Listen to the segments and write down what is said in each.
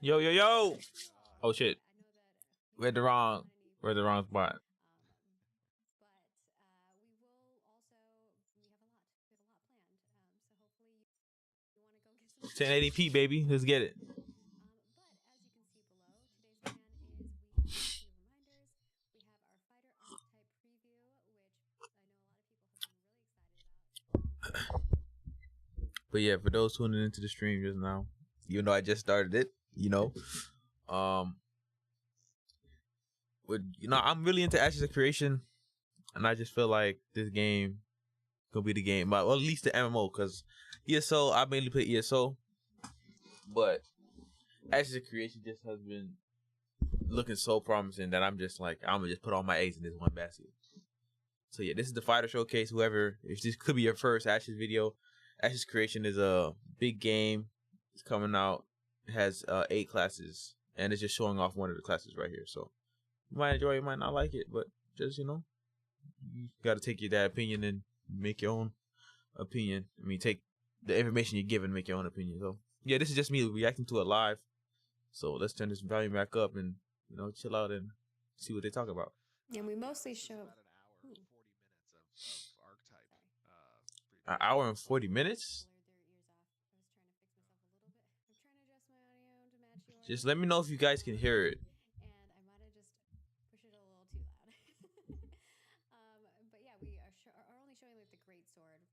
Yo, yo, yo. Oh shit. We're at the wrong spot. 1080p, baby. Let's get it. But yeah, for those tuning into the stream just now, even though I just started it, um, I'm really into Ashes of Creation, and I just feel like this game gonna be the game, but well, at least the MMO, because ESO I mainly play ESO, but Ashes of Creation just has been looking so promising that I'm just like I'm gonna just put all my eggs in this one basket. So yeah, this is the fighter showcase. Whoever, if this could be your first Ashes video, Ashes Creation is a big game. It's coming out. It has 8 classes, and it's just showing off one of the classes right here. So you might enjoy it, you might not like it, but just you got to take that opinion and make your own opinion. I mean, take the information you're given, make your own opinion. So yeah, this is just me reacting to it live. So let's turn this volume back up and chill out and see what they talk about. And we mostly show An hour and 40 minutes. Just let me know if you guys can hear it. And I might have just pushed it a little too loud. But yeah, we are only showing like the great sword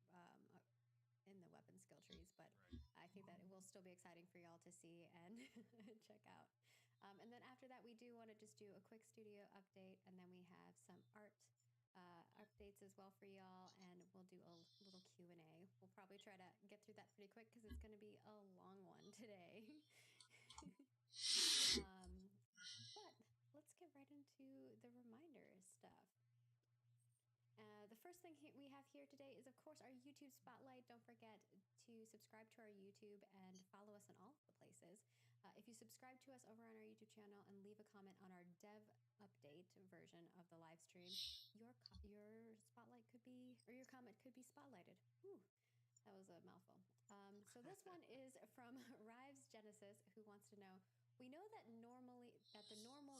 in the weapon skill trees, but I think that it will still be exciting for y'all to see and check out. And then after that, we do want to just do a quick studio update, and then we have some art updates as well for y'all, and we'll do a little Q&A. We'll probably try to get through that pretty quick because it's going to be a long one today. But let's get right into the reminder stuff. The first thing we have here today is, of course, our YouTube spotlight. Don't forget to subscribe to our YouTube and follow us on all of the places. If you subscribe to us over on our YouTube channel and leave a comment on our dev update version of the live stream, your spotlight could be, or your comment could be spotlighted. Whew, that was a mouthful. So this one is from Rives Genesis, who wants to know, we know that the normal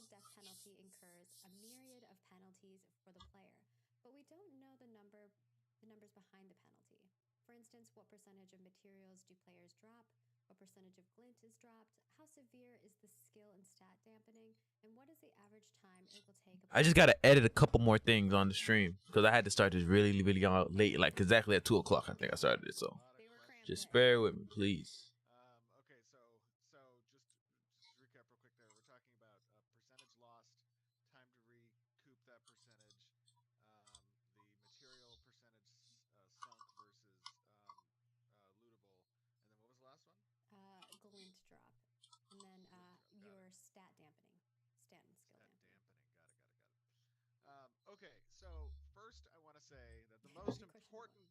death penalty incurs a myriad of penalties for the player, but we don't know the numbers behind the penalty. For instance, what percentage of materials do players drop? What percentage of glint is dropped? How severe is the skill and stat dampening? And what is the average time it will take? I just gotta edit a couple more things on the stream because I had to start this really, really late, like exactly at 2 o'clock. I think I started it, so just bear with me, please. Okay, so just recap real quick there. We're talking about percentage lost, time to recoup that percentage, the material percentage sunk versus lootable, and then what was the last one? Glint drop, and then your stat dampening, stat and skill dampening. Got it. Okay, so first I want to say that the most important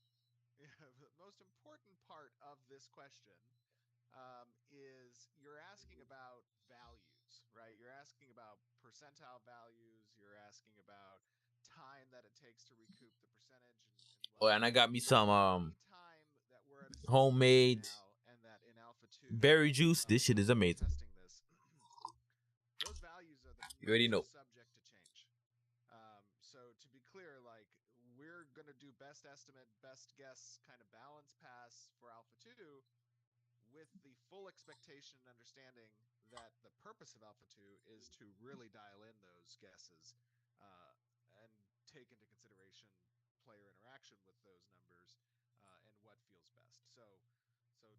part of this question is you're asking about values, right? You're asking about percentile values. You're asking about time that it takes to recoup the percentage. Oh, and I got me some homemade berry juice. This shit is amazing. Those values are you already know. Subject to change. So to be clear, like we're gonna do best estimate, best guess kind of balance pass for Alpha 2 with the full expectation and understanding that the purpose of Alpha 2 is to really dial in those guesses and take into consideration player interaction with those numbers and what feels best. So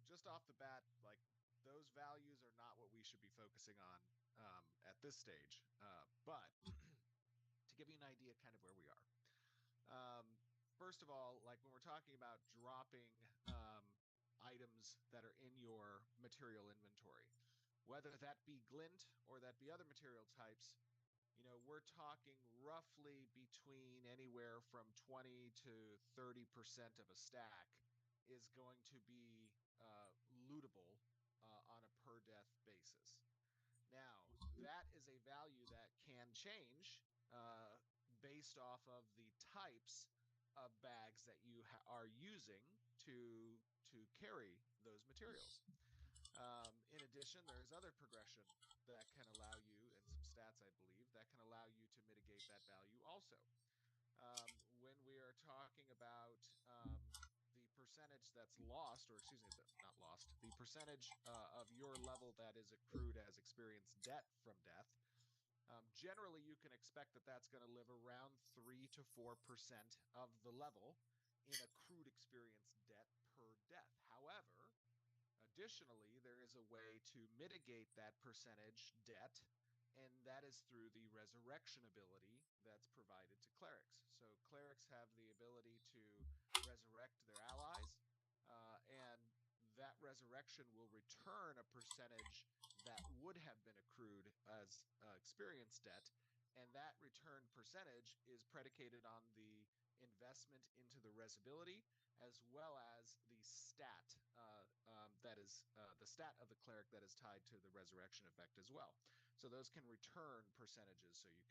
just off the bat, like those values are not what we should be focusing on at this stage. But to give you an idea kind of where we are. First of all, like when we're talking about dropping items that are in your material inventory, whether that be glint or that be other material types, we're talking roughly between anywhere from 20 to 30% of a stack is going to be lootable on a per death basis. Now, that is a value that can change based off of the types of bags that you are using to carry those materials. In addition, there's other progression that can allow you, and some stats, I believe, that can allow you to mitigate that value also. When we are talking about the percentage that's lost, or excuse me, not lost, the percentage of your level that is accrued as experience debt from death, generally you can expect that that's going to live around 3 to 4% of the level in accrued experience debt per death. However, additionally, there is a way to mitigate that percentage debt, and that is through the resurrection ability that's provided to clerics. So clerics have the ability to resurrect their allies, and that resurrection will return a percentage that would have been accrued as experience debt, and that return percentage is predicated on the investment into the res ability as well as the stat that is the stat of the cleric that is tied to the resurrection effect as well. So those can return percentages, so you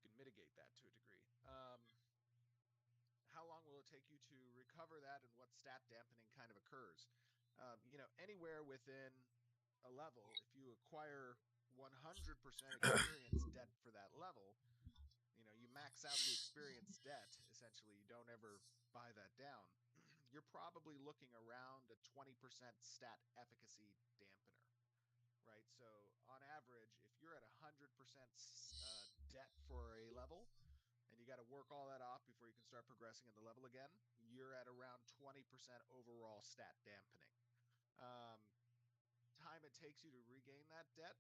can mitigate that to a degree. How long will it take you to recover that, and what stat dampening kind of occurs? Anywhere within a level, if you acquire 100% experience debt for that level, you max out the experience debt, essentially, you don't ever buy that down, you're probably looking around a 20% stat efficacy dampener, right? So on average, if you're at 100% debt for a level and you got to work all that off before you can start progressing in the level again, you're at around 20% overall stat dampening. Time it takes you to regain that debt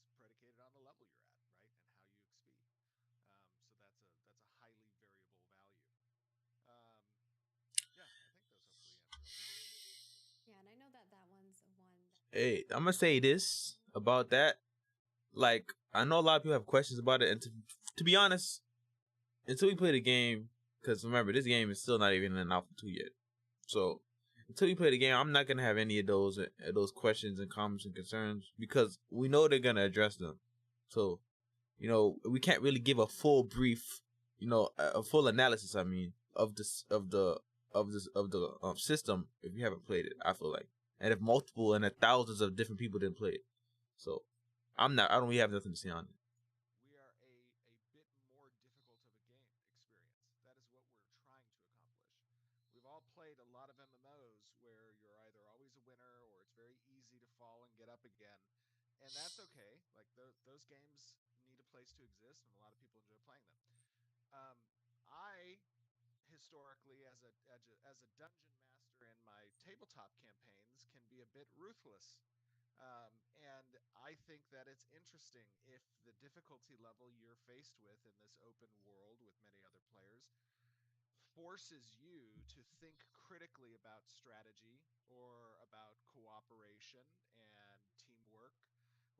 is predicated on the level you're at, right, and how you XP. So that's a highly variable value. Yeah, I think those hopefully answer all your questions. Yeah, and I know that that one's one that Hey, I'm gonna say this about that. Like, I know a lot of people have questions about it, and to be honest, until we play the game, because remember, this game is still not even in Alpha 2 yet. So, until we play the game, I'm not gonna have any of those questions and comments and concerns, because we know they're gonna address them. So, we can't really give a full brief, a full analysis. I mean, of this of the system if you haven't played it. I feel like, and if multiple and thousands of different people didn't play it, so I don't really have nothing to say on it. We are a bit more difficult of a game experience. That is what we're trying to accomplish. We've all played a lot of MMOs where you're either always a winner or it's very easy to fall and get up again. And that's okay. Like those games need a place to exist, and a lot of people enjoy playing them. I historically, as a dungeon master in my tabletop campaigns, can be a bit ruthless. And I think that it's interesting if the difficulty level you're faced with in this open world with many other players forces you to think critically about strategy or about cooperation and teamwork,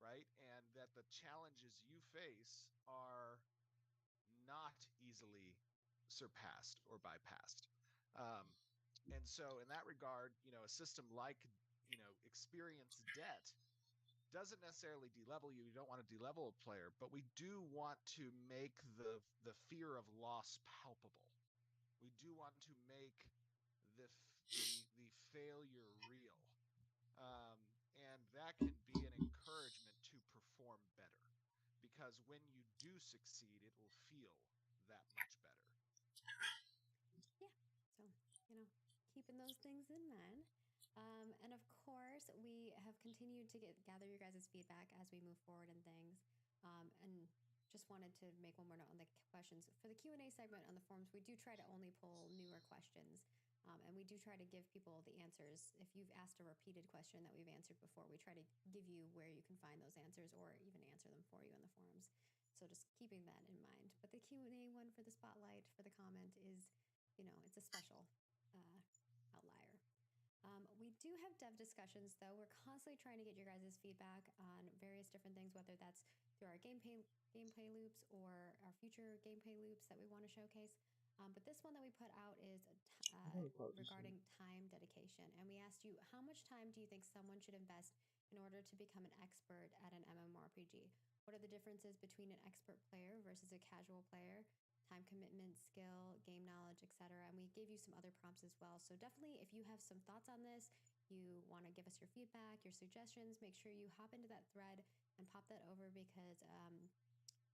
right? And that the challenges you face are not easily surpassed or bypassed. Um, and so, in that regard, a system like, experience debt doesn't necessarily de-level you. You don't want to de-level a player, but we do want to make the fear of loss palpable. We do want to make the failure real, and that can be an encouragement to perform better. Because when you do succeed, it will feel that much better. yeah. So, keeping those things in mind. And of course, we have continued to gather your guys' feedback as we move forward in things. And just wanted to make one more note on the questions. For the Q&A segment on the forums, we do try to only pull newer questions. And we do try to give people the answers. If you've asked a repeated question that we've answered before, we try to give you where you can find those answers or even answer them for you in the forums. So just keeping that in mind. But the Q&A one for the spotlight, for the comment is, it's a special outlier. We do have dev discussions, though. We're constantly trying to get your guys' feedback on various different things, whether that's through our gameplay loops or our future gameplay loops that we want to showcase. But this one that we put out is regarding time dedication. And we asked you, how much time do you think someone should invest in order to become an expert at an MMORPG? What are the differences between an expert player versus a casual player? Time commitment, skill, game knowledge, etc. And we gave you some other prompts as well. So definitely, if you have some thoughts on this, you want to give us your feedback, your suggestions, make sure you hop into that thread and pop that over because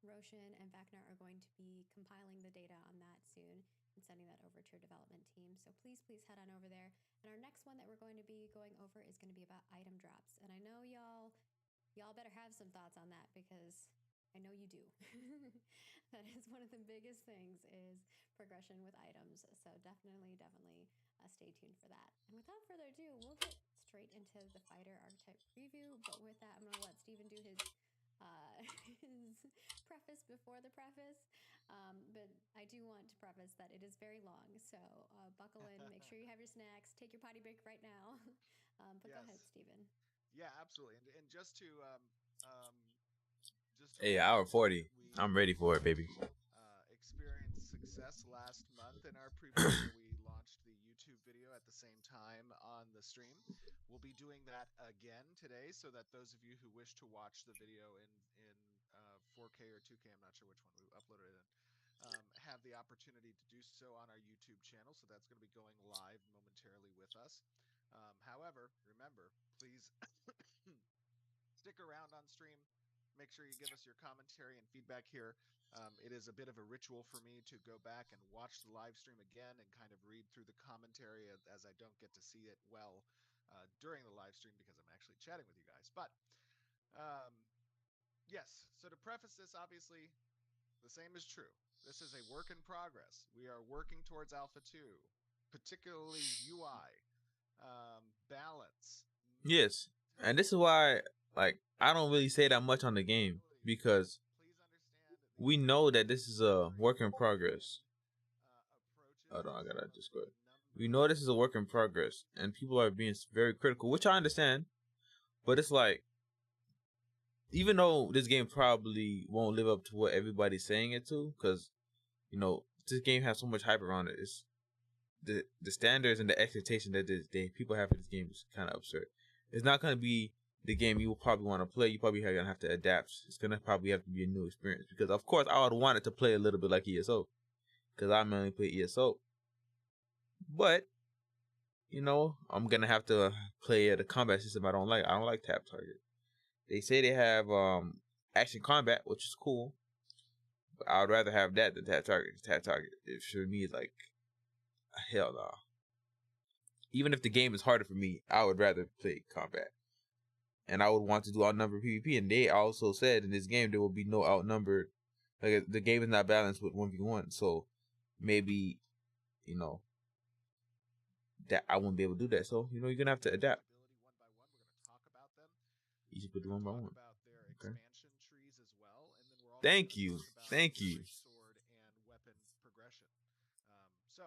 Roshan and Vecna are going to be compiling the data on that soon and sending that over to your development team. So please head on over there. And our next one that we're going to be going over is going to be about item drops. And I know y'all better have some thoughts on that because I know you do. That is one of the biggest things is progression with items. So definitely stay tuned for that. And without further ado, we'll get straight into the fighter archetype preview. But with that, I'm going to let Steven do his his preface before the preface. But I do want to preface that it is very long. So buckle in, make sure you have your snacks, take your potty break right now. But yes. Go ahead, Steven. Yeah, absolutely. And just to hey, hour 40. I'm ready for it, baby. Experienced success last month in our preview where we launched the YouTube video at the same time on the stream. We'll be doing that again today so that those of you who wish to watch the video in 4K or 2K, I'm not sure which one we uploaded it in, have the opportunity to do so on our YouTube channel. So that's going to be going live momentarily with us. However, remember, please stick around on stream. Make sure you give us your commentary and feedback here. It is a bit of a ritual for me to go back and watch the live stream again and kind of read through the commentary as I don't get to see it well during the live stream because I'm actually chatting with you guys. But yes, so to preface this, obviously, the same is true. This is a work in progress. We are working towards Alpha 2, particularly UI, balance. Yes, and this is why, like, I don't really say that much on the game because we know that this is a work in progress. Hold on, I gotta just go. We know this is a work in progress, and people are being very critical, which I understand. But it's like, even though this game probably won't live up to what everybody's saying it to, because, you know, this game has so much hype around it. It's the standards and the expectation that people have for this game is kind of absurd. It's not going to be the game you will probably want to play. You probably are going to have to adapt. It's going to probably have to be a new experience. Because, of course, I would want it to play a little bit like ESO. Because I mainly play ESO. But, you know, I'm going to have to play the combat system I don't like. I don't like tap target. They say they have action combat, which is cool. But I would rather have that than tap target. Tap target, for me, is like, hell no. Even if the game is harder for me, I would rather play combat. And I would want to do outnumbered PvP. And they also said in this game there will be no outnumbered. Like, the game is not balanced with 1v1. So maybe, you know, that I won't be able to do that. So, you know, you're going to have to adapt. Easy put the one by one. Okay. Thank you. Thank you. Sword and weapon progression. So,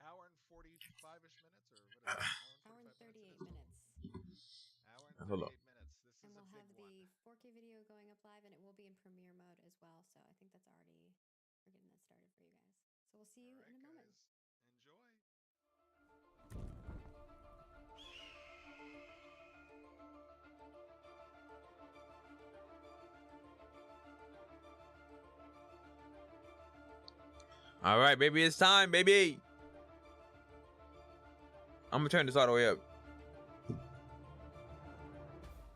hour and 45-ish minutes, or what is it? Hour and 38 minutes. Hour and 38 minutes. This and is we'll a big have one. the 4K video going up live, and it will be in premiere mode as well. So I think that's already, we're getting that started for you guys. So we'll see you in a moment. Enjoy. All right, baby, it's time, baby. I'm gonna turn this all the way up.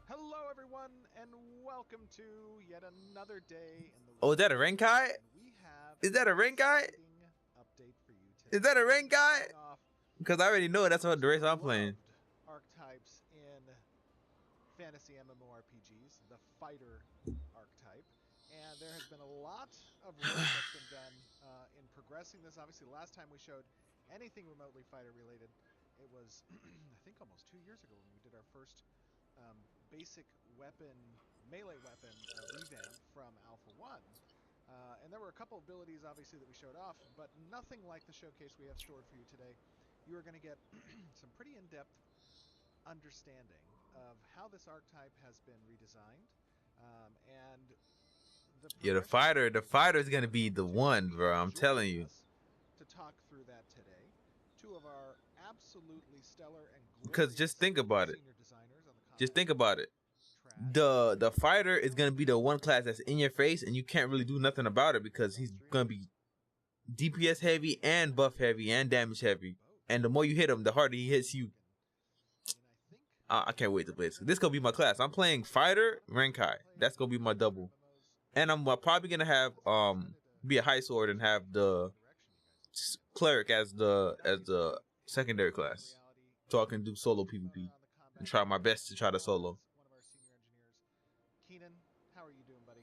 Hello, everyone, and welcome to yet another day in the. Oh, is that a rank guy? Is that a rank guy? Update for you today. Is that a rank guy? Because I already know that's what the race I'm playing. Archetypes in fantasy MMORPGs, the fighter archetype, and there has been a lot of work that's been done in progressing this. Obviously, the last time we showed anything remotely fighter related, it was I think almost 2 years ago when we did our first basic weapon, melee weapon revamp from Alpha 1. And there were a couple abilities, obviously, that we showed off, but nothing like the showcase we have stored for you today. You are going to get some pretty in-depth understanding of how this archetype has been redesigned, and the fighter is going to be the one, bro. I'm telling you. To talk through that today, two of our absolutely stellar and because just think about it. Just think about it. The fighter is gonna be the one class that's in your face, and you can't really do nothing about it because he's gonna be DPS heavy and buff heavy and damage heavy. And the more you hit him, the harder he hits you. I can't wait to play this. This gonna be my class. I'm playing fighter Renkai. That's gonna be my double, and I'm probably gonna have be a high sword and have the cleric as the secondary class, so I can do solo PvP and try my best to try to solo. One of our senior engineers. Keenan, how are you doing, buddy?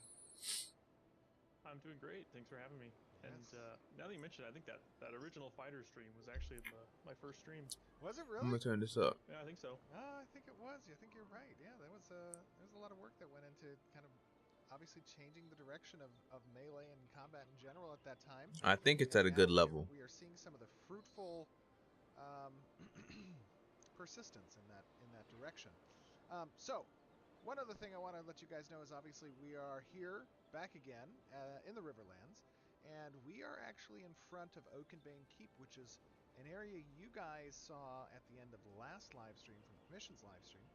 I'm doing great. Thanks for having me. Yes. And now that you mentioned it, I think that original fighter stream was actually my first stream. Was it I'm really? gonna turn this up. Yeah, I think so. I think it was. I think you're right. Yeah, there was a lot of work that went into kind of obviously changing the direction of melee and combat in general at that time. I think it's at a good level. We are seeing some of the fruitful persistence in that direction. So, one other thing I want to let you guys know is obviously we are here back again in the Riverlands, and we are actually in front of Oakenbane Keep, which is an area you guys saw at the end of the last live stream from the Commission's live stream.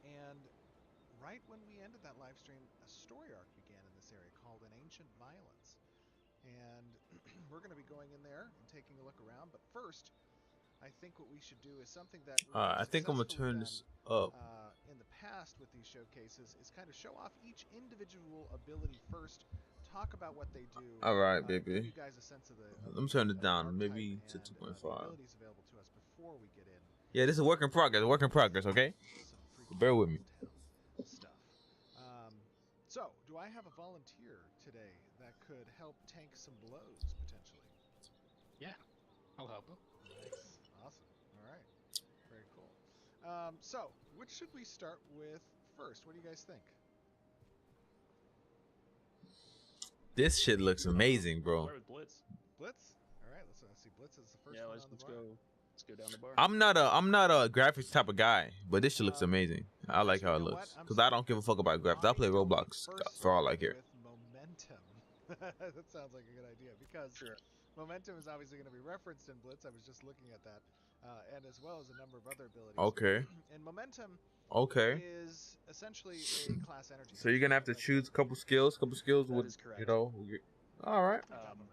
And right when we ended that live stream, a story arc began in this area called An Ancient Violence. And we're going to be going in there and taking a look around. But first, I think what we should do is something that I think I'm gonna turn this up. in the past with these showcases is kind of show off each individual ability first, talk about what they do. All right, give baby. you guys a sense of the. Let me turn it down, archetype maybe to and, 2.5. the abilities available to us before we get in. Yeah, this is a work in progress. Work in progress. Okay. Some freaking Bear with me. stuff. So, do I have a volunteer today that could help tank some blows potentially? Yeah, I'll help. Nice. Awesome. All right. Very cool. So, which should we start with first? What do you guys think? This shit looks amazing, bro. Start with Blitz. Blitz? All right, let's see. Blitz is the first Yeah, one let's on the let's bar. go. Let's go down the bar. I'm not a graphics type of guy, but this shit looks amazing. I like Actually, how it you know what? looks I'm because I don't give a fuck about graphics. I play Why don't we Roblox first for all I start care. with momentum. That sounds like a good idea because Sure. momentum is obviously going to be referenced in Blitz. I was just looking at that, and as well as a number of other abilities. Okay. And momentum Okay. is essentially a class energy. So you're gonna have to choose a couple skills. That With is correct. you know. All right. About momentum.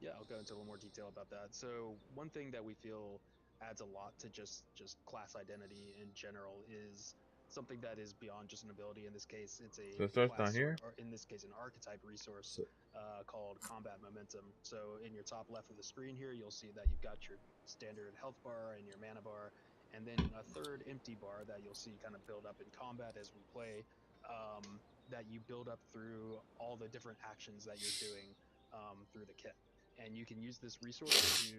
Yeah, I'll go into a little more detail about that. So one thing that we feel adds a lot to just class identity in general is something that is beyond just an ability. In this case, it's a So it starts class down here? or in this case, an archetype resource So- called Combat Momentum. So in your top left of the screen here, you'll see that you've got your standard health bar and your mana bar, and then a third empty bar that you'll see kind of build up in combat as we play. That you build up through all the different actions that you're doing through the kit. And you can use this resource to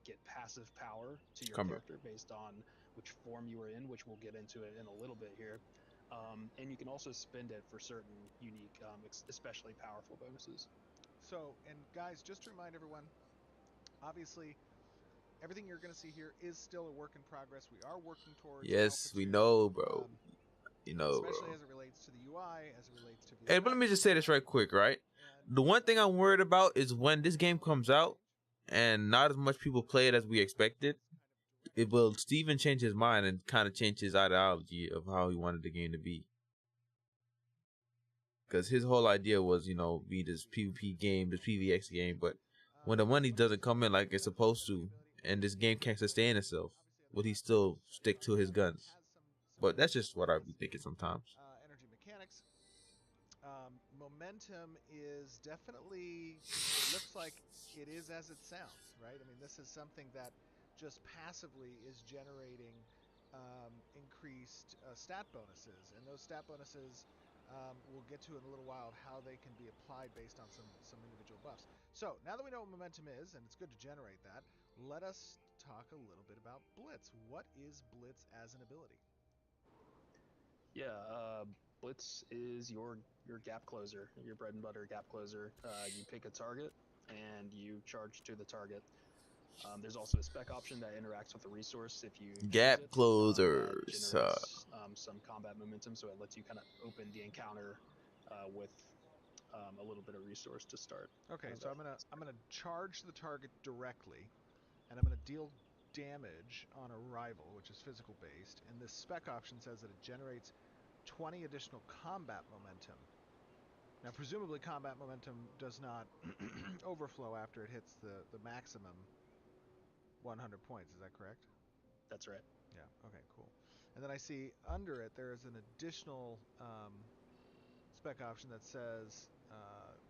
get passive power to your character based on which form you are in, which we'll get into it in a little bit here. And you can also spend it for certain unique, especially powerful bonuses. So, and guys, just to remind everyone, obviously, everything you're going to see here is still a work in progress. We are working towards. Yes, Alpha we 2, know, bro. You know, especially bro. as it relates to the UI, as it relates to. Hey, but let me just say this right quick, right? The one thing I'm worried about is when this game comes out and not as much people play it as we expected, it will Steven change his mind and kind of change his ideology of how he wanted the game to be. Because his whole idea was, you know, be this PvP game, this PvX game, but when the money doesn't come in like it's supposed to, and this game can't sustain itself, would he still stick to his guns? But that's just what I be thinking sometimes. Energy mechanics. Momentum is definitely, it looks like it is as it sounds, right? I mean, this is something that just passively is generating increased stat bonuses, and those stat bonuses we'll get to in a little while of how they can be applied based on some individual buffs. So now that we know what momentum is, and it's good to generate that, let us talk a little bit about Blitz. What is Blitz as an ability? Yeah, Blitz is your gap closer, your bread and butter gap closer. You pick a target and you charge to the target. There's also a spec option that interacts with the resource if you Gap choose it, closers. that generates some combat momentum, so it lets you kind of open the encounter with a little bit of resource to start. Okay, so I'm gonna charge the target directly, and I'm gonna deal damage on arrival, which is physical based, and this spec option says that it generates 20 additional combat momentum. Now, presumably combat momentum does not overflow after it hits the maximum 100 points. Is that correct? That's right. Yeah. Okay. Cool. And then I see under it there is an additional spec option that says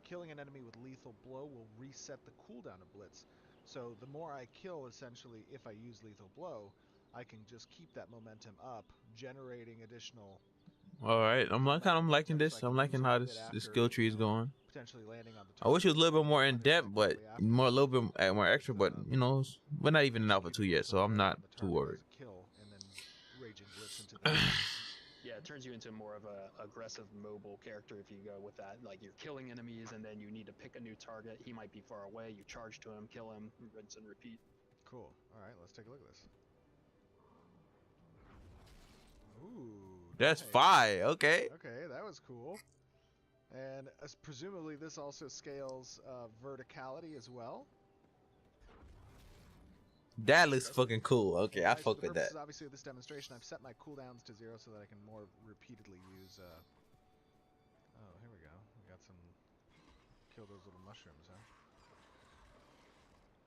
killing an enemy with lethal blow will reset the cooldown of Blitz. So the more I kill, essentially, if I use lethal blow, I can just keep that momentum up, generating additional. All right, I'm liking So this. I can I'm use liking it how a bit this after, skill tree is going. potentially landing on the I wish it was a little bit more target, in punish depth, that but quickly after. more a little bit more extra. But Um, you know, we're not even in just Alpha keep 2 yet, so lethal I'm blow not on the too target worried. as a kill, and then raging Blitz into the Yeah, it turns you into more of a aggressive mobile character if you go with that. Like you're killing enemies and then you need to pick a new target. He might be far away. You charge to him, kill him, rinse and repeat. Cool. All right, let's take a look at this. Ooh. That's nice. fire. Okay. Okay, that was cool. And presumably this also scales verticality as well. That looks fucking cool. Okay, I Guys, for fuck the with that. purposes, obviously, of this demonstration, I've set my cooldowns to 0 so that I can more repeatedly use. Oh, here we go. We got some. Kill those little mushrooms, huh?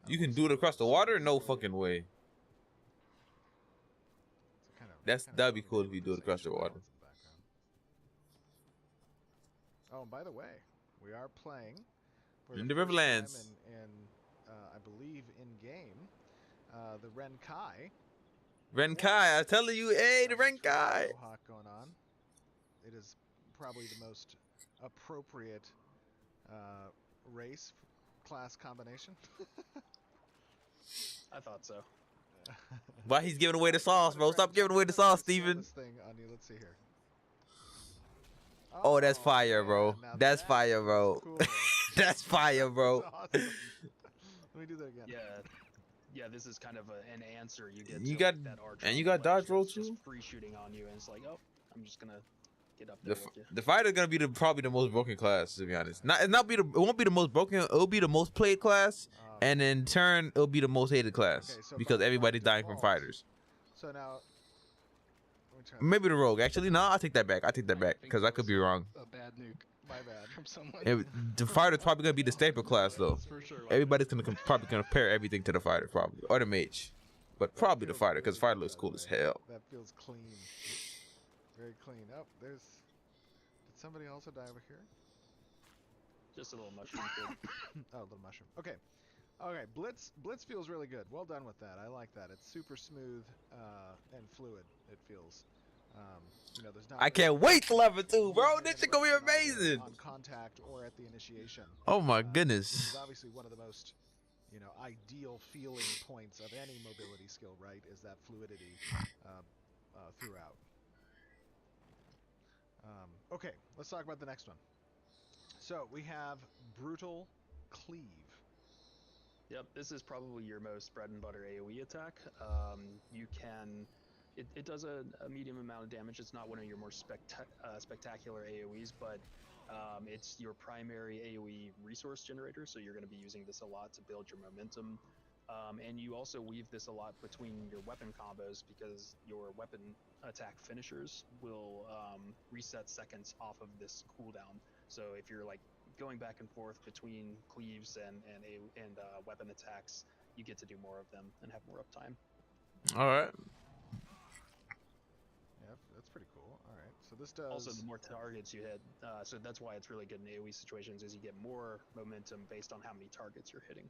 You can do it across the water? No fucking way. That'd be cool if you do it across the water. Oh, and by the way, we are playing for In the the first time Riverlands. in I believe in game, the Renkai. Renkai, I'm telling you, hey, the Renkai. Mohawk going on. It is probably the most appropriate race class combination. I thought so. Why he's giving away the sauce, bro? Stop giving away the sauce, Steven. This thing on you. Let's see here. Oh, that's fire, bro. now That's that fire, is bro. cool. That's fire, bro. That's awesome. Let me do that again. Yeah, this is kind of an answer you get. You to got- like that archer and you on got the ledge dodge roll that's just too? free shooting on you, and it's like, oh, I'm just gonna get up there with you. The fighter's gonna be probably the most broken class, to be honest. It won't be the most broken. It'll be the most played class, and in turn, it'll be the most hated class Okay, so because by everybody's dying from default- fighters. So now, let me try Maybe the rogue. Actually, no, I take that back. I take that back think because that I could was be wrong. A bad nuke my bad. from someone. The fighter's probably gonna be the staple class though. For sure. Everybody's gonna probably compare everything to the fighter, probably, or the mage, but probably the fighter because fighter looks cool as hell. That feels clean. Very clean. Oh, there's. Did somebody also die over here? Just a little mushroom kid. Oh, little mushroom. Okay. Okay, Blitz feels really good. Well done with that. I like that. It's super smooth and fluid. It feels. There's not. I can't wait to level 2, bro. This shit gonna be amazing. On contact or at the initiation. Oh my Which goodness. is obviously one of the most, ideal feeling points of any mobility skill, right? Is that fluidity throughout. Okay, let's talk about the next one. So we have Brutal Cleave. Yep, this is probably your most bread and butter AoE attack. You can, it does a medium amount of damage. It's not one of your more spectacular AoEs, but it's your primary AoE resource generator, so you're going to be using this a lot to build your momentum. And you also weave this a lot between your weapon combos because your weapon attack finishers will reset seconds off of this cooldown. So if you're like going back and forth between cleaves and weapon attacks, you get to do more of them and have more uptime. All right. Yep, that's pretty cool. All right, so this does. Also, the more targets you hit, so that's why it's really good in AoE situations, is you get more momentum based on how many targets you're hitting.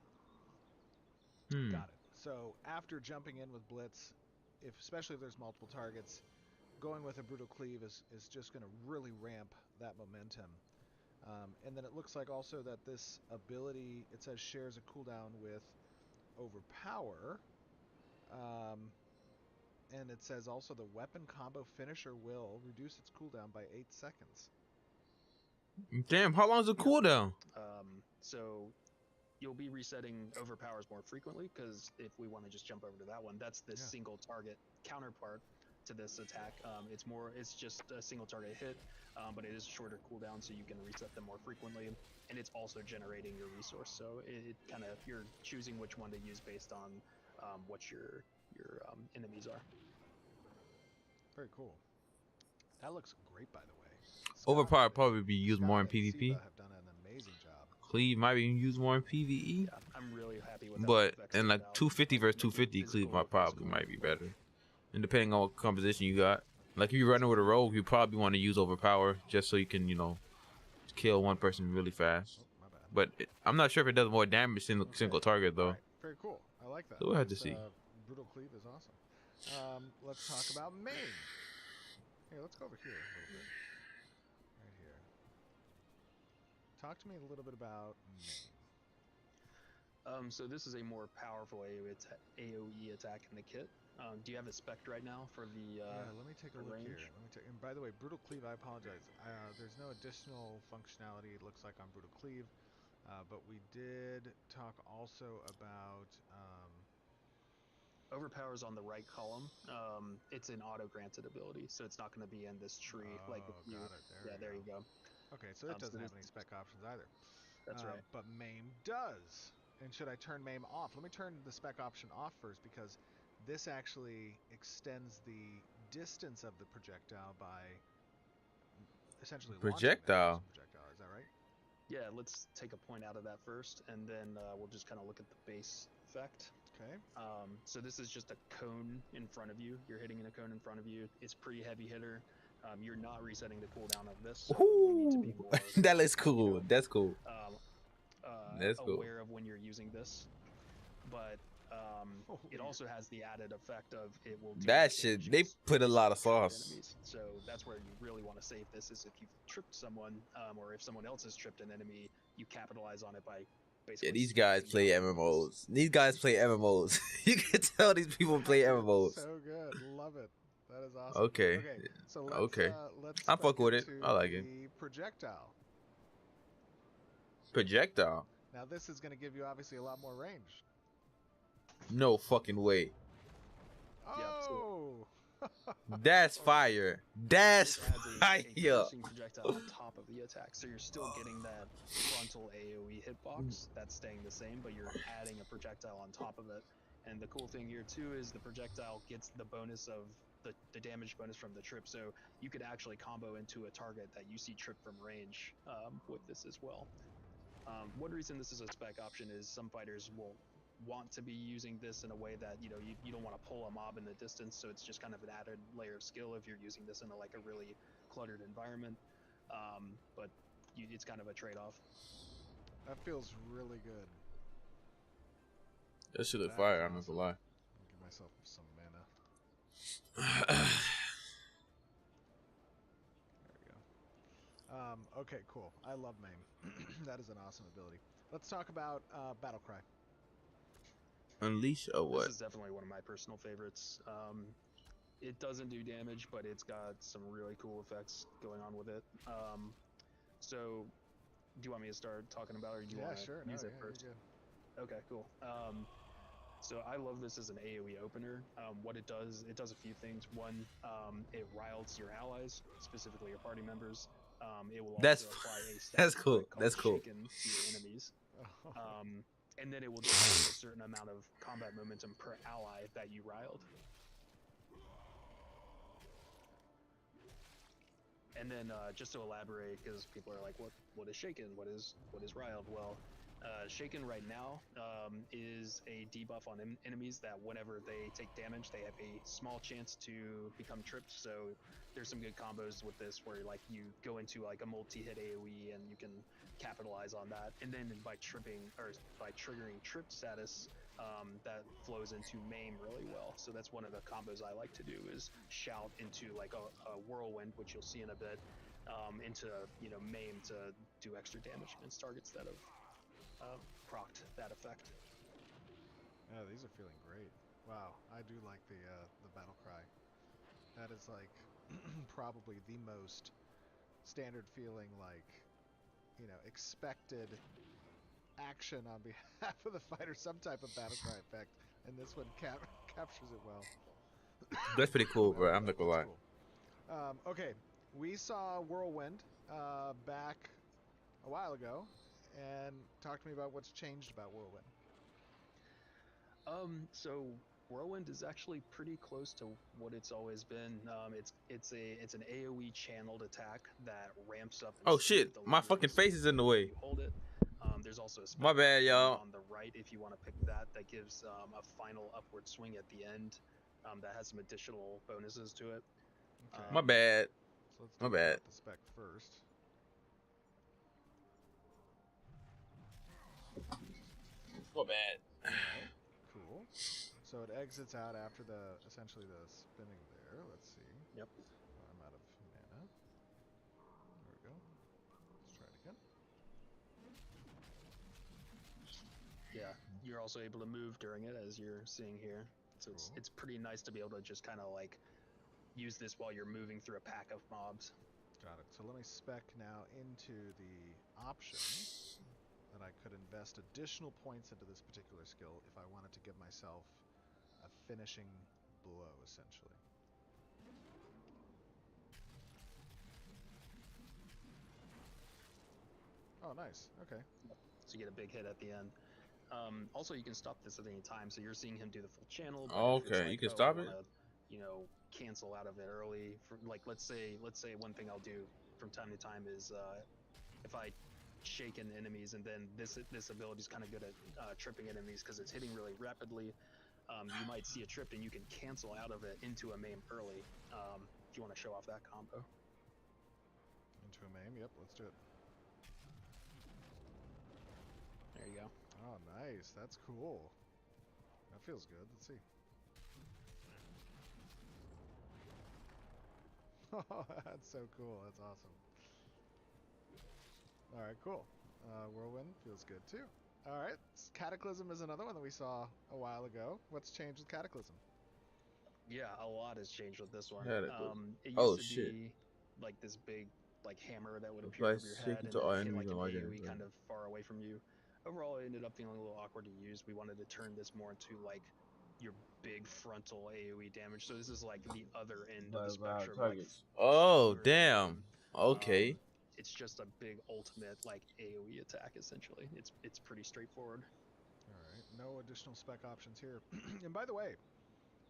Got it. So after jumping in with Blitz, especially if there's multiple targets, going with a Brutal Cleave is just going to really ramp that momentum. And then it looks like also that this ability, it says shares a cooldown with Overpower. And it says also the weapon combo finisher will reduce its cooldown by 8 seconds. Damn, how long is the cooldown? So you'll be resetting Overpowers more frequently, because if we want to just jump over to that one, that's the single target counterpart to this attack. It's just a single target hit, but it is a shorter cooldown, so you can reset them more frequently, and it's also generating your resource. So it kind of, you're choosing which one to use based on what your enemies are. Very cool. That looks great, by the way. Overpower probably be used Scott more in and Siva PvP. have done an amazing job. Cleave might be used more in PvE. Yeah, I'm really happy with that. But Vexed in like about 250 versus 250, physical Cleave might be better. and depending on what composition you got. Like if you're running with a rogue, you probably want to use overpower just so you can, you know, kill one person really fast. Oh, my bad. But I'm not sure if it does more damage than single target though. Alright, very cool. I like that. So we'll have to This, see. Brutal Cleave is awesome. Let's talk about main. Here, let's go over here a little bit. Right here. Talk to me a little bit about main. So this is a more powerful AOE attack in the kit. Do you have a spec right now for the Yeah, let me take a look range? here. And by the way, Brutal Cleave, I apologize. There's no additional functionality, it looks like, on Brutal Cleave. But we did talk also about... Overpower's on the right column. It's an auto-granted ability, so it's not going to be in this tree. Like if you, got it. there you go. Okay, so it doesn't so have any spec options either. That's right. But MAIM does. And should I turn MAIM off? Let me turn the spec option off first, because this actually extends the distance of the projectile by essentially Projectile. launching the projectile. Is that right? Yeah, let's take a point out of that first, and then we'll just kind of look at the base effect. Okay. So this is just a cone in front of you. You're hitting in a cone in front of you. It's pretty heavy hitter. You're not resetting the cooldown of this. So you need to be more, That looks cool. you know, That's cool. That's cool. aware of when you're using this. But it also has the added effect of it will do That damage shit, they against put a lot of tripped sauce. enemies. So that's where you really want to save this, is if you've tripped someone, or if someone else has tripped an enemy, you capitalize on it by basically... Yeah, these guys play smacking down on this. MMOs. These guys play MMOs. You can tell these people play MMOs. So good. Love it. That is awesome. Okay. So let's, Okay. let's I fuck spec with it. into I like it. the projectile. Projectile. Now this is going to give you obviously a lot more range. No fucking way. Oh! That's fire. That's This adds a fire. piercing projectile on top of the attack, so you're still getting that frontal AoE hitbox that's staying the same, but you're adding a projectile on top of it. And the cool thing here too is the projectile gets the bonus of the damage bonus from the trip, so you could actually combo into a target that you see trip from range with this as well. One reason this is a spec option is some fighters will want to be using this in a way that, you know, you don't want to pull a mob in the distance, so it's just kind of an added layer of skill if you're using this in a really cluttered environment. But it's kind of a trade-off. That feels really good. That shit look That fire. is I'm not gonna lie. Give myself some mana. There we go. Okay, cool. I love MAIM. That is an awesome ability. Let's talk about Battle Cry. Unleash or what? This is definitely one of my personal favorites. It doesn't do damage, but it's got some really cool effects going on with it. So, do you want me to start talking about it, or do you want to use it first? You're good. Okay, cool. So I love this as an AoE opener. What it does a few things. One, it riles your allies, specifically your party members. It will also apply a status that's cool. effect called That's cool. Shaken to your enemies. And then it will generate a certain amount of combat momentum per ally that you riled. And then just to elaborate, because people are like, what is Shaken? What is riled? Well, Shaken right now is a debuff on enemies that whenever they take damage, they have a small chance to become tripped. So there's some good combos with this where like you go into like a multi-hit AoE and you can capitalize on that. And then by triggering trip status, that flows into MAIM really well. So that's one of the combos I like to do, is shout into like a whirlwind, which you'll see in a bit, into MAIM to do extra damage against targets that have procced that effect. Yeah, these are feeling great. Wow, I do like the Battle Cry. That is like probably the most standard feeling, like, expected action on behalf of the fighter, some type of Battle Cry effect, and this one captures it well. That's pretty cool, bro. I'm not gonna lie. Cool. Okay, we saw Whirlwind back a while ago, and talk to me about what's changed about Whirlwind. So Whirlwind is actually pretty close to what it's always been. It's an AoE channeled attack that ramps up. Oh shit! My fucking face is in the way. You hold it. There's also a My bad, y'all. on the right if you want to pick that. That gives a final upward swing at the end. that has some additional bonuses to it. Okay. My bad. So let's My talk bad. about the spec first. My bad. Alright, cool. So it exits out after essentially the spinning there. Let's see. Yep. Oh, I'm out of mana. There we go. Let's try it again. Yeah, you're also able to move during it, as you're seeing here. So Cool. it's pretty nice to be able to just kind of like use this while you're moving through a pack of mobs. Got it. So let me spec now into the options that I could invest additional points into this particular skill if I wanted to give myself a finishing blow, essentially. Oh, nice. Okay. So you get a big hit at the end. Also, you can stop this at any time. So you're seeing him do the full channel. But if it's Okay, like, you can oh, stop I it. wanna, cancel out of it early. For, like, let's say one thing I'll do from time to time is if I shake in enemies, and then this ability is kind of good at tripping enemies because it's hitting really rapidly. You might see a trip and you can cancel out of it into a maim early. If you want to show off that combo. Into a maim. Yep, let's do it. There you go. Oh, nice. That's cool. That feels good. Let's see. Oh, that's so cool. That's awesome. All right, cool. Whirlwind feels good too. All right, Cataclysm is another one that we saw a while ago. What's changed with Cataclysm? Yeah, a lot has changed with this one. Yeah, that goes. It used Oh to shit. be like this big hammer that would appear Apply over your shaking head and to then all hit enemies like an and larger AoE enemies. kind of far away from you. Overall, it ended up feeling a little awkward to use. We wanted to turn this more into like your big frontal AoE damage. So this is like the other end of the spectrum. Targets. Oh smaller damn. game. Okay. It's just a big ultimate like AoE attack essentially. It's pretty straightforward. All right, no additional spec options here. And by the way,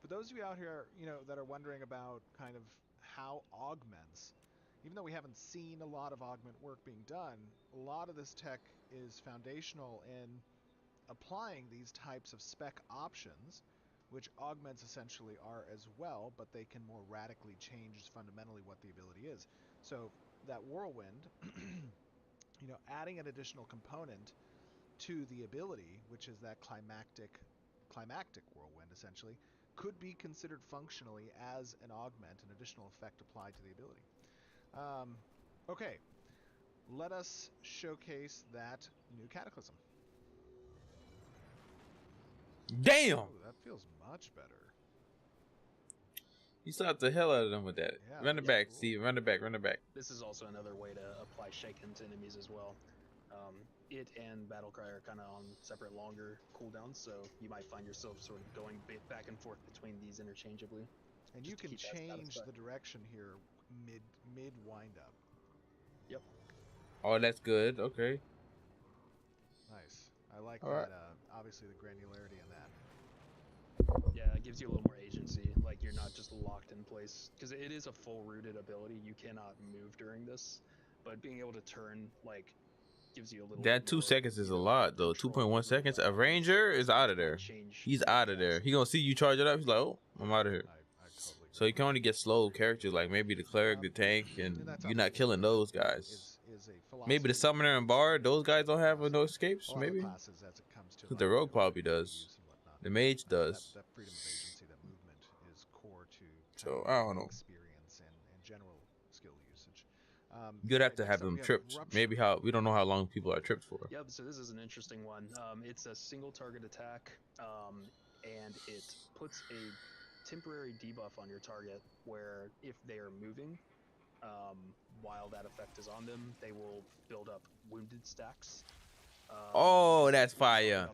for those of you out here, that are wondering about kind of how augments, even though we haven't seen a lot of augment work being done, a lot of this tech is foundational in applying these types of spec options, which augments essentially are as well, but they can more radically change fundamentally what the ability is. So that whirlwind, adding an additional component to the ability, which is that climactic whirlwind essentially, could be considered functionally as an augment, an additional effect applied to the ability. Okay, let us showcase that new Cataclysm. Damn. Ooh, that feels much better. You slapped the hell out of them with that. Yeah, Run it that's back, cool. Steve. Run it back. Run it back. This is also another way to apply Shaken to enemies as well. It and Battlecry are kind of on separate longer cooldowns, so you might find yourself sort of going back and forth between these interchangeably. And you can change the direction here mid wind up. Yep. Oh, that's good. Okay. Nice. I like All that. right. Obviously, the granularity in that. Yeah, it gives you a little more agency. Like you're not just locked in place because it is a full rooted ability. You cannot move during this, but being able to turn gives you a little. That bit 2 more, seconds is a lot though. control 2.1 over seconds. the A ranger is out of might there. change He's really out of there. fast. He gonna see you charge it up. He's like, oh, I'm out of here. I totally agree. So you can only get slow characters like maybe the cleric, the tank, and that's you're not obviously killing those that guys. is a philosophy. Maybe the summoner and bard, those guys don't have no escapes. A lot Maybe of classes as it comes to because the rogue probably does. use and whatnot. The mage does. That freedom of agency, that movement, is core to So I don't know. experience and general skill usage. You'd have Alright, to next have up them we have tripped. Rupture. Maybe we don't know how long people are tripped for. Yep, so this is an interesting one. It's a single target attack, and it puts a temporary debuff on your target where if they are moving, while that effect is on them, they will build up wounded stacks. Oh, that's fire.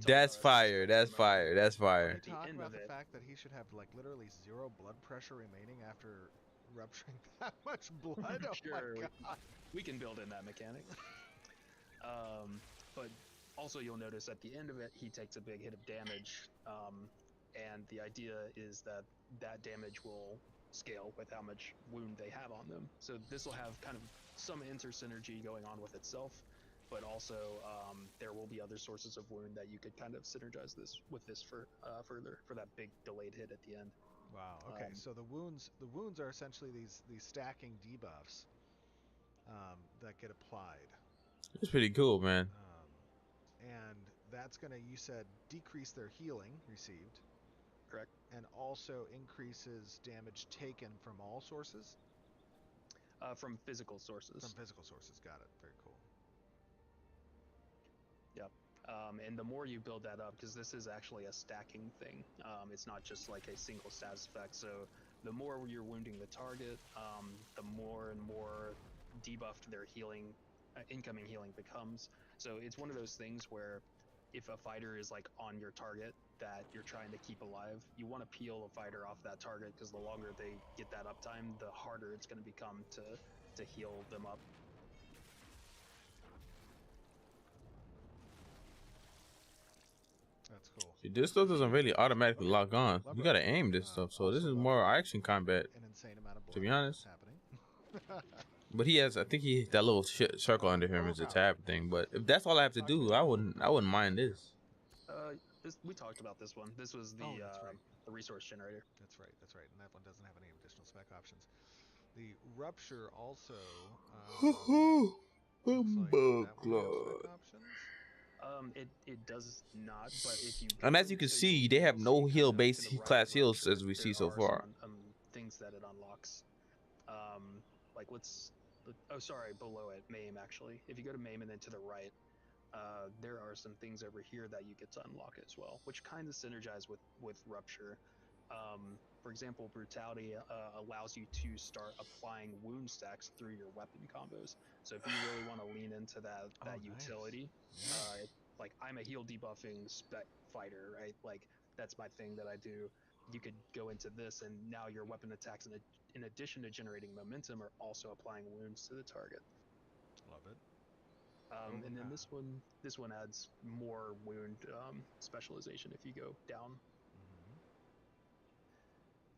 That's fire. That's fire. That's fire. Talk about the fact that he should have literally 0 blood pressure remaining after rupturing that much blood. Oh Sure, my god. we can build in that mechanic. But also you'll notice at the end of it, he takes a big hit of damage, and the idea is that that damage will scale with how much wound they have on them. So this will have kind of some inter-synergy going on with itself. but also there will be other sources of wound that you could kind of synergize this with this for further for that big delayed hit at the end. Wow. Okay. So the wounds are essentially these stacking debuffs that get applied. It's pretty cool, man. And that's gonna, you said, decrease their healing received. Correct. And also increases damage taken from all sources. From physical sources. From physical sources. Got it. Very cool. Yep. And the more you build that up, because this is actually a stacking thing, it's not just like a single status effect. So the more you're wounding the target, the more and more debuffed their healing, incoming healing becomes. So it's one of those things where if a fighter is like on your target that you're trying to keep alive, you want to peel a fighter off that target, because the longer they get that uptime, the harder it's going to become to heal them up. That's cool. See, this stuff doesn't really automatically lock on. You gotta aim this stuff, so this is more action combat. An insane amount of blood To be honest. happening. But he has, I think that little circle under him is a tab thing. But if that's all I have to do, I wouldn't mind this. We talked about this one. This was the the resource generator. That's right. And that one doesn't have any additional spec options. The rupture also. It does not, but if you and as you can see, they have no heal base class heals as we see so far. Things that it unlocks, like below it, maim actually. If you go to maim and then to the right, there are some things over here that you get to unlock as well, which kind of synergize with rupture. For example, brutality allows you to start applying wound stacks through your weapon combos. So if you really want to lean into that utility, like I'm a heal debuffing spec fighter, right? Like that's my thing that I do. You could go into this, and now your weapon attacks, in addition to generating momentum, are also applying wounds to the target. Love it. And then this one adds more wound specialization if you go down.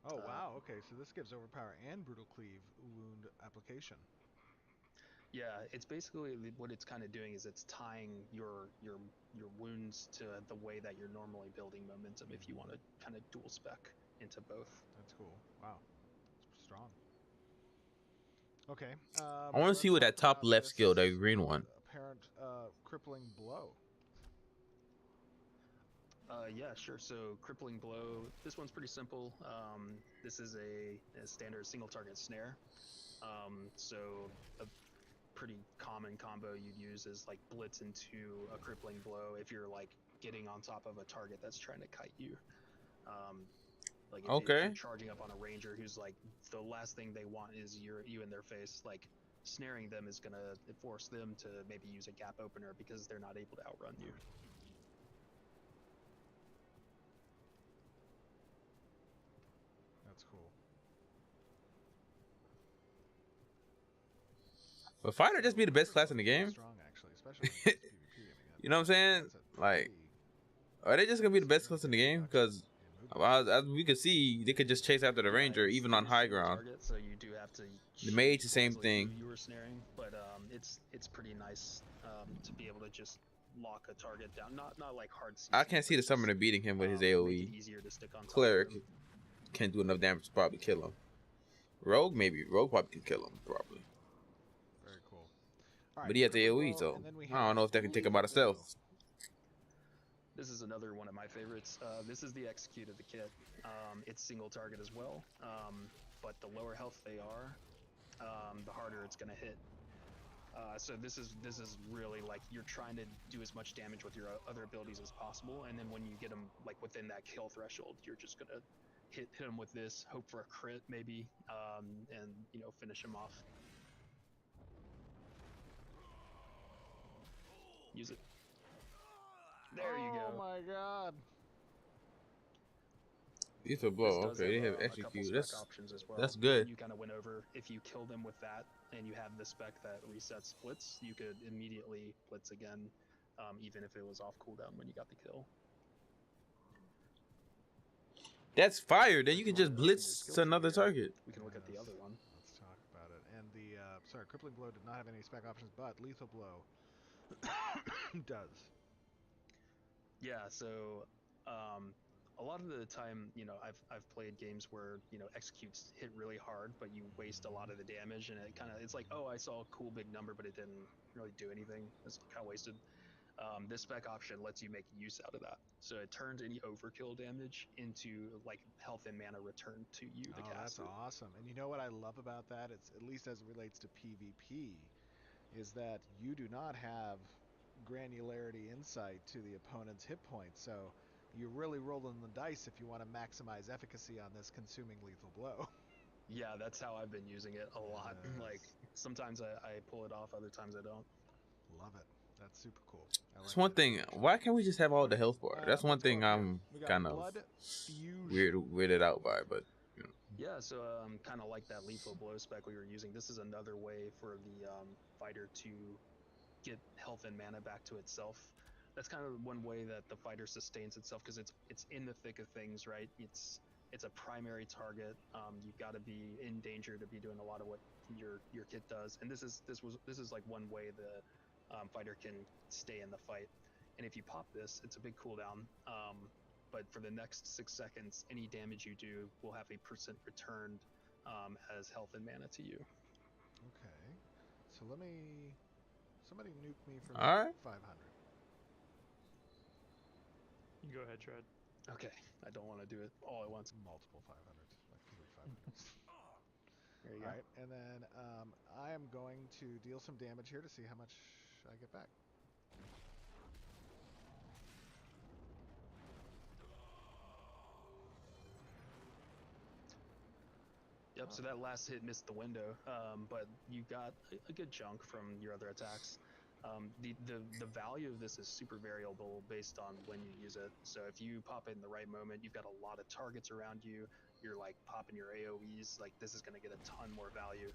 Oh wow, okay, so this gives overpower and brutal cleave wound application. Yeah, it's basically what it's kind of doing is it's tying your wounds to the way that you're normally building momentum if you want to kind of dual spec into both. That's cool. Wow. It's strong. Okay. I want to see what that top left skill, that green one. Apparent crippling blow. Yeah, sure. So crippling blow, this one's pretty simple. This is a standard single target snare. So a pretty common combo you'd use is like blitz into a crippling blow if you're like getting on top of a target that's trying to kite you. Like if you're charging up on a ranger who's like, the last thing they want is you in their face, like snaring them is gonna force them to maybe use a gap opener because they're not able to outrun you. That's cool. But fighter just be the best class in the game. Strong, actually, especially PvP. You know what I'm saying? Like, are they just gonna be the best class in the game? Because as we could see, they could just chase after the ranger even on high ground. So you do have to. The mage, the same thing. You were snaring, but it's pretty nice to be able to just lock a target down. Not like hard. I can't see the summoner beating him with his AOE. Easier to stick on. Cleric can't do enough damage to probably kill him. Rogue, maybe. Rogue probably can kill him, probably. Very cool. All right, but he has AOE, so I don't know if that can take him out of stealth. This is another one of my favorites. This is the execute of the kit. It's single target as well, but the lower health they are, the harder it's going to hit. So this is really like you're trying to do as much damage with your other abilities as possible, and then when you get them like within that kill threshold, you're just gonna hit them with this, hope for a crit maybe, and finish him off. Use it. There you go. Oh my god. Lethal blow. Okay, they have execute. That's good. You kind of went over. If you kill them with that, and you have the spec that resets blitz, you could immediately blitz again, even if it was off cooldown when you got the kill. That's fire. Then you can just blitz to another target. We can look at the other one. Let's talk about it. And the crippling blow did not have any spec options, but lethal blow does. Yeah, so a lot of the time, I've played games where executes hit really hard, but you waste a lot of the damage, and it's like, oh, I saw a cool big number, but it didn't really do anything. It's kind of wasted. This spec option lets you make use out of that, so it turns any overkill damage into like health and mana return to you, the Oh, that's caster. awesome. And you know what I love about that? It's at least as it relates to PvP, is that you do not have granularity insight to the opponent's hit points. So you're really rolling the dice if you want to maximize efficacy on this consuming lethal blow. Yeah, that's how I've been using it a lot. Like Yes. sometimes I pull it off, other times I don't. Love it. That's super cool. I That's like one that thing. approach. Why can't we just have all the health bar? That's one Let's go thing up here. I'm We got kind of blood fusion. weirded out by. But Yeah, so kind of like that lethal blow spec we were using. This is another way for the fighter to get health and mana back to itself. That's kind of one way that the fighter sustains itself, because it's in the thick of things, right? It's a primary target. You've got to be in danger to be doing a lot of what your kit does, and this is like one way the fighter can stay in the fight. And if you pop this, it's a big cooldown. But for the next 6 seconds, any damage you do will have a percent returned as health and mana to you. Okay. So somebody nuke me for all right, 500. You go ahead, Tread. Okay, I don't want to do it all at once. Multiple 500s. Like complete 500s. There you All go. right. And then I am going to deal some damage here to see how much I get back. Yep, so that last hit missed the window, but you got a good chunk from your other attacks. The value of this is super variable based on when you use it. So if you pop it in the right moment, you've got a lot of targets around you, you're like popping your AoEs, like this is going to get a ton more value.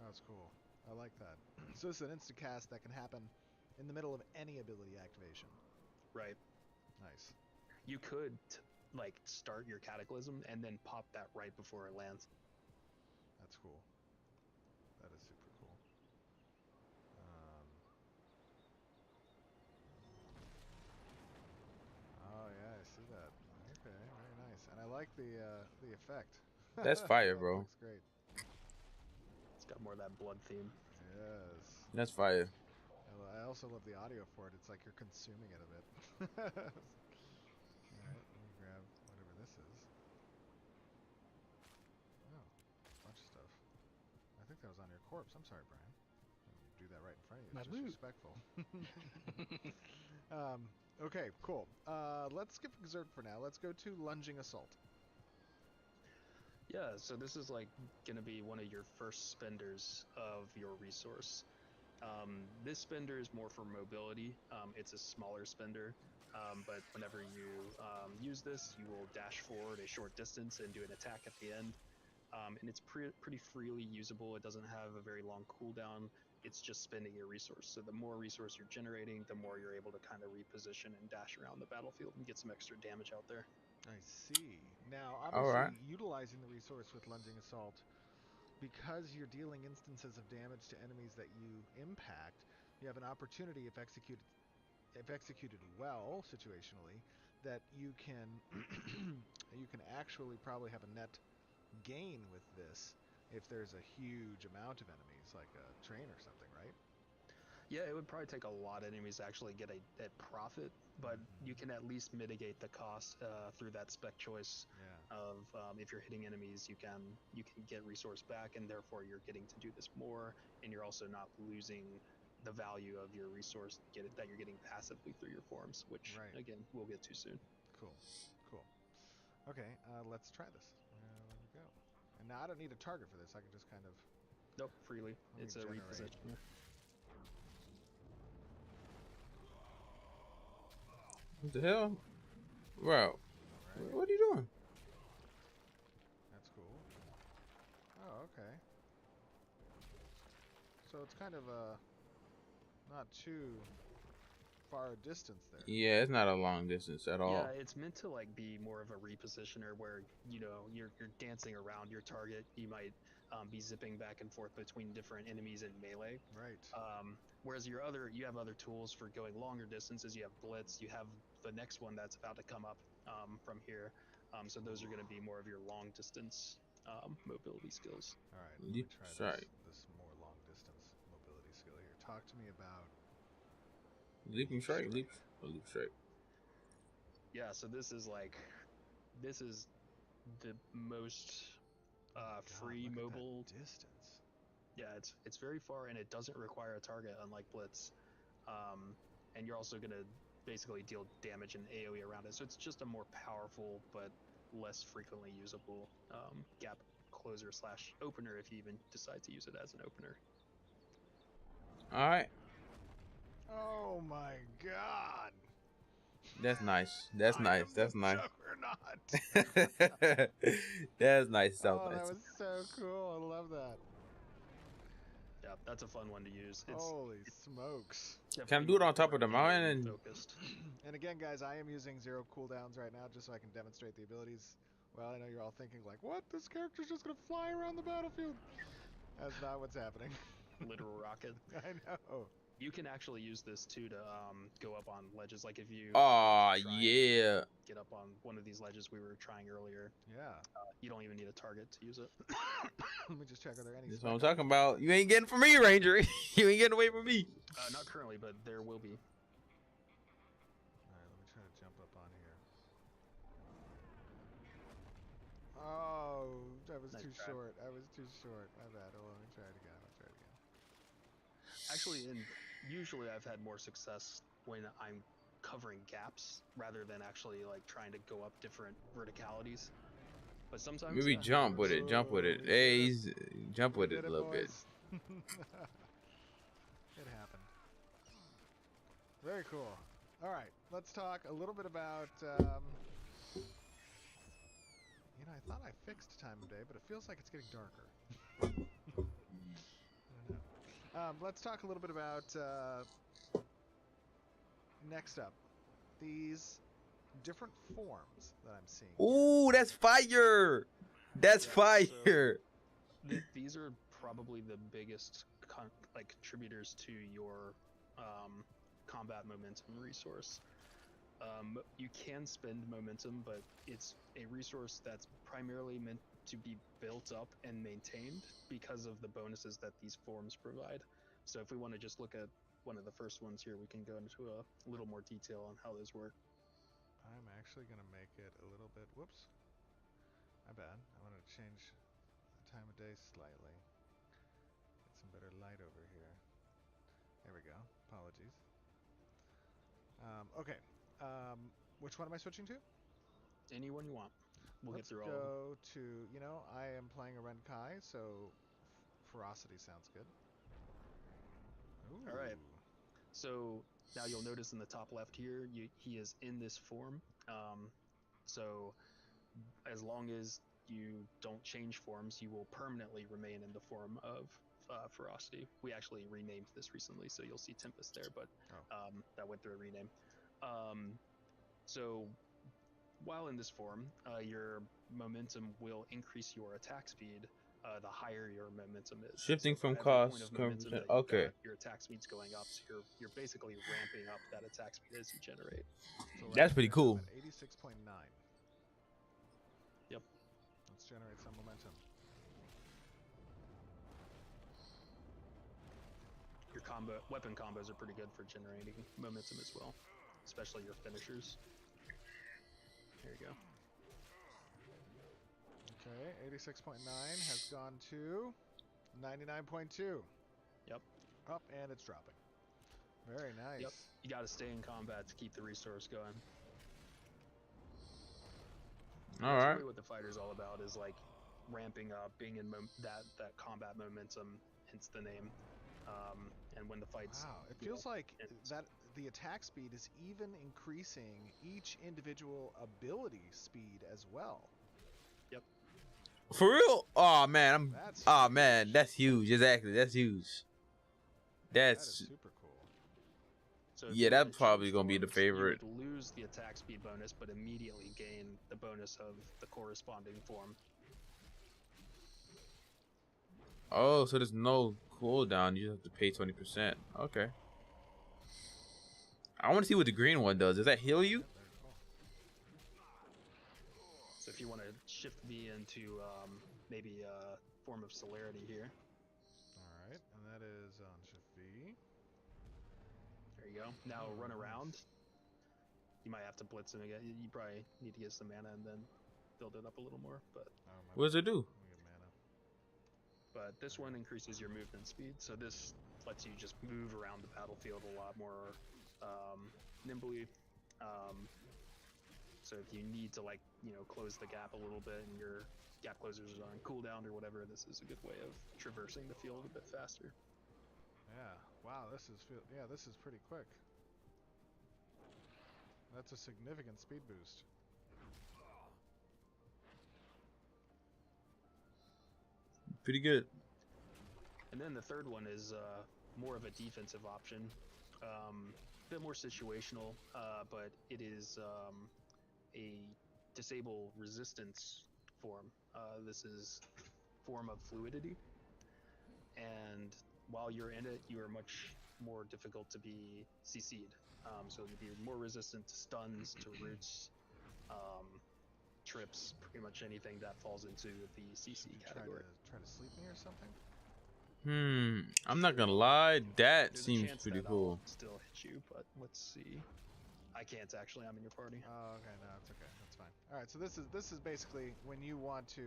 That's cool. I like that. So this is an instant cast that can happen in the middle of any ability activation. Right. Nice. You could like start your Cataclysm and then pop that right before it lands. That's cool. That is super cool. Oh yeah, I see that. Okay, very nice. And I like the effect. that's fire, That bro. looks great. It's got more of that blood theme. Yes. That's fire. I also love the audio for it. It's like you're consuming it a bit. Alright, let me grab whatever this is. Oh, a bunch of stuff. I think that was on your corpse. I'm sorry, Brian. Do that right in front of you. It's disrespectful. Okay, cool. Let's skip Exert for now. Let's go to Lunging Assault. Yeah, so this is like going to be one of your first spenders of your resource. This spender is more for mobility. It's a smaller spender, but whenever you use this, you will dash forward a short distance and do an attack at the end. And it's pretty freely usable. It doesn't have a very long cooldown. It's just spending your resource. So the more resource you're generating, the more you're able to kind of reposition and dash around the battlefield and get some extra damage out there. I see. Now, All obviously, right. utilizing the resource with Lunging Assault, because you're dealing instances of damage to enemies that you impact, you have an opportunity, if executed well situationally, that you can you can actually probably have a net gain with this if there's a huge amount of enemies, like a train or something, right? Yeah, it would probably take a lot of enemies to actually get a profit, but you can at least mitigate the cost through that spec choice. Yeah. Of if you're hitting enemies, you can get resource back, and therefore you're getting to do this more, and you're also not losing the value of your resource that you're getting passively through your forms, which Right. again we'll get to soon. Cool. Cool. Okay, let's try this. There we go. And now I don't need a target for this. I can just kind of... Nope, freely. Let me It's a generate. reposition. What the hell, bro? Right. What are you doing? That's cool. Oh, okay. So it's kind of not too far a distance there. Yeah, it's not a long distance at all. Yeah, it's meant to like be more of a repositioner where you're dancing around your target. You might be zipping back and forth between different enemies in melee. Right. Whereas you have other tools for going longer distances. You have Blitz. You have the next one that's about to come up from here. So those are going to be more of your long distance mobility skills. All right. Let me Leap try strike. this more long distance mobility skill here. Talk to me about Leaping strike. Leap strike. Yeah. So this is the most free look at that mobile. distance. Yeah, it's very far, and it doesn't require a target, unlike Blitz. And you're also gonna basically deal damage and AoE around it. So it's just a more powerful but less frequently usable gap closer / opener if you even decide to use it as an opener. All right. Oh my god. That's nice. That's I nice. am That's the nice. Juggernaut. That's nice. That Oh, was that nice. was so cool. I love that. Yeah, that's a fun one to use. It's Holy smokes. Can I do it on top of the definitely more mountain? And focused. And again, guys, I am using 0 cooldowns right now just so I can demonstrate the abilities. Well, I know you're all thinking like, what? This character's just going to fly around the battlefield. That's not what's happening. Literal rocket. I know. You can actually use this too to go up on ledges. Like if you oh try and yeah. get up on one of these ledges we were trying earlier, Yeah. you don't even need a target to use it. Let me just check are there any That's what I'm spec talking about. You ain't getting from me, Ranger. You ain't getting away from me. Not currently, but there will be. Alright, let me try to jump up on here. Oh, I was Nice too try. short. I was too short. My bad. Oh, let me try it again. I'll try it again. Actually, usually I've had more success when I'm covering gaps rather than actually like trying to go up different verticalities. But sometimes Maybe yeah, jump with it. Jump with it. Ooh, Hey, we he's, jump with We it did a little bit. boys. It happened. Very cool. All right, let's talk a little bit about. You know, I thought I fixed time of day, but it feels like it's getting darker. I don't know. Let's talk a little bit about. Next up, these different forms that I'm seeing. Ooh, that's fire. That's Yeah, fire. these are probably the biggest contributors to your combat momentum resource. You can spend momentum, but it's a resource that's primarily meant to be built up and maintained because of the bonuses that these forms provide. So if we want to just look at one of the first ones here, we can go into a little more detail on how those work. I'm actually going to make it a little bit. Whoops. My bad. I wanted to change the time of day slightly. Get some better light over here. There we go. Apologies. Okay. Which one am I switching to? Anyone you want. We'll Let's get through all of them. go to, you know, I am playing a Renkai, so ferocity sounds good. Ooh. All right. So now you'll notice in the top left here, he is in this form. So as long as you don't change forms, you will permanently remain in the form of ferocity. We actually renamed this recently, so you'll see Tempest there, but that went through a rename. So while in this form, your momentum will increase your attack speed the higher your momentum is. Shifting So from for every point cost, of momentum that you've okay. got, your attack speed's going up, so you're basically ramping up that attack speed as you generate. So That's pretty cool. At 86.9. Yep. Let's generate some momentum. Your weapon combos are pretty good for generating momentum as well, especially your finishers. There you go. Okay, 86.9 has gone to 99.2. Yep. Up and it's dropping. Very nice. Yep. You got to stay in combat to keep the resource going. All That's right. really what the fighter's all about, is like ramping up, being in that combat momentum, hence the name. And when the fights, Wow, it feels like that the attack speed is even increasing each individual ability speed as well. Yep. For real? Oh man, That's man, huge. that's huge. Exactly, that's huge. That is That's super cool. So if yeah, you were that's to probably change gonna be the forms, favorite. You would lose the attack speed bonus, but immediately gain the bonus of the corresponding form. Oh, so there's no cooldown. You just have to pay 20%. Okay. I want to see what the green one does. Does that heal you? Very cool. So if you want to shift V into maybe a form of celerity here, All right, and that is on shift V. there you go. Now Oh, run nice. around. You might have to blitz him again. You probably need to get some mana and then build it up a little more. But Oh, my What does it bad. do? Let me get mana. this one increases your movement speed. So this lets you just move around the battlefield a lot more nimbly. So if you need to close the gap a little bit and your gap closers are on cooldown or whatever, this is a good way of traversing the field a bit faster. Yeah. Wow. This is pretty quick. That's a significant speed boost. Pretty good. And then the third one is more of a defensive option, a bit more situational, but it is a disable resistance form. This is form of fluidity, and while you're in it, you are much more difficult to be CC'd. So you're more resistant to stuns, to roots, trips, pretty much anything that falls into the CC Did you category. try to sleep me or something? I'm not gonna lie. That There's a seems chance pretty that cool. I'll still hit you, but let's see. I can't actually. I'm in your party. Oh, okay. No, it's okay. That's fine. All right. So this is basically when you want to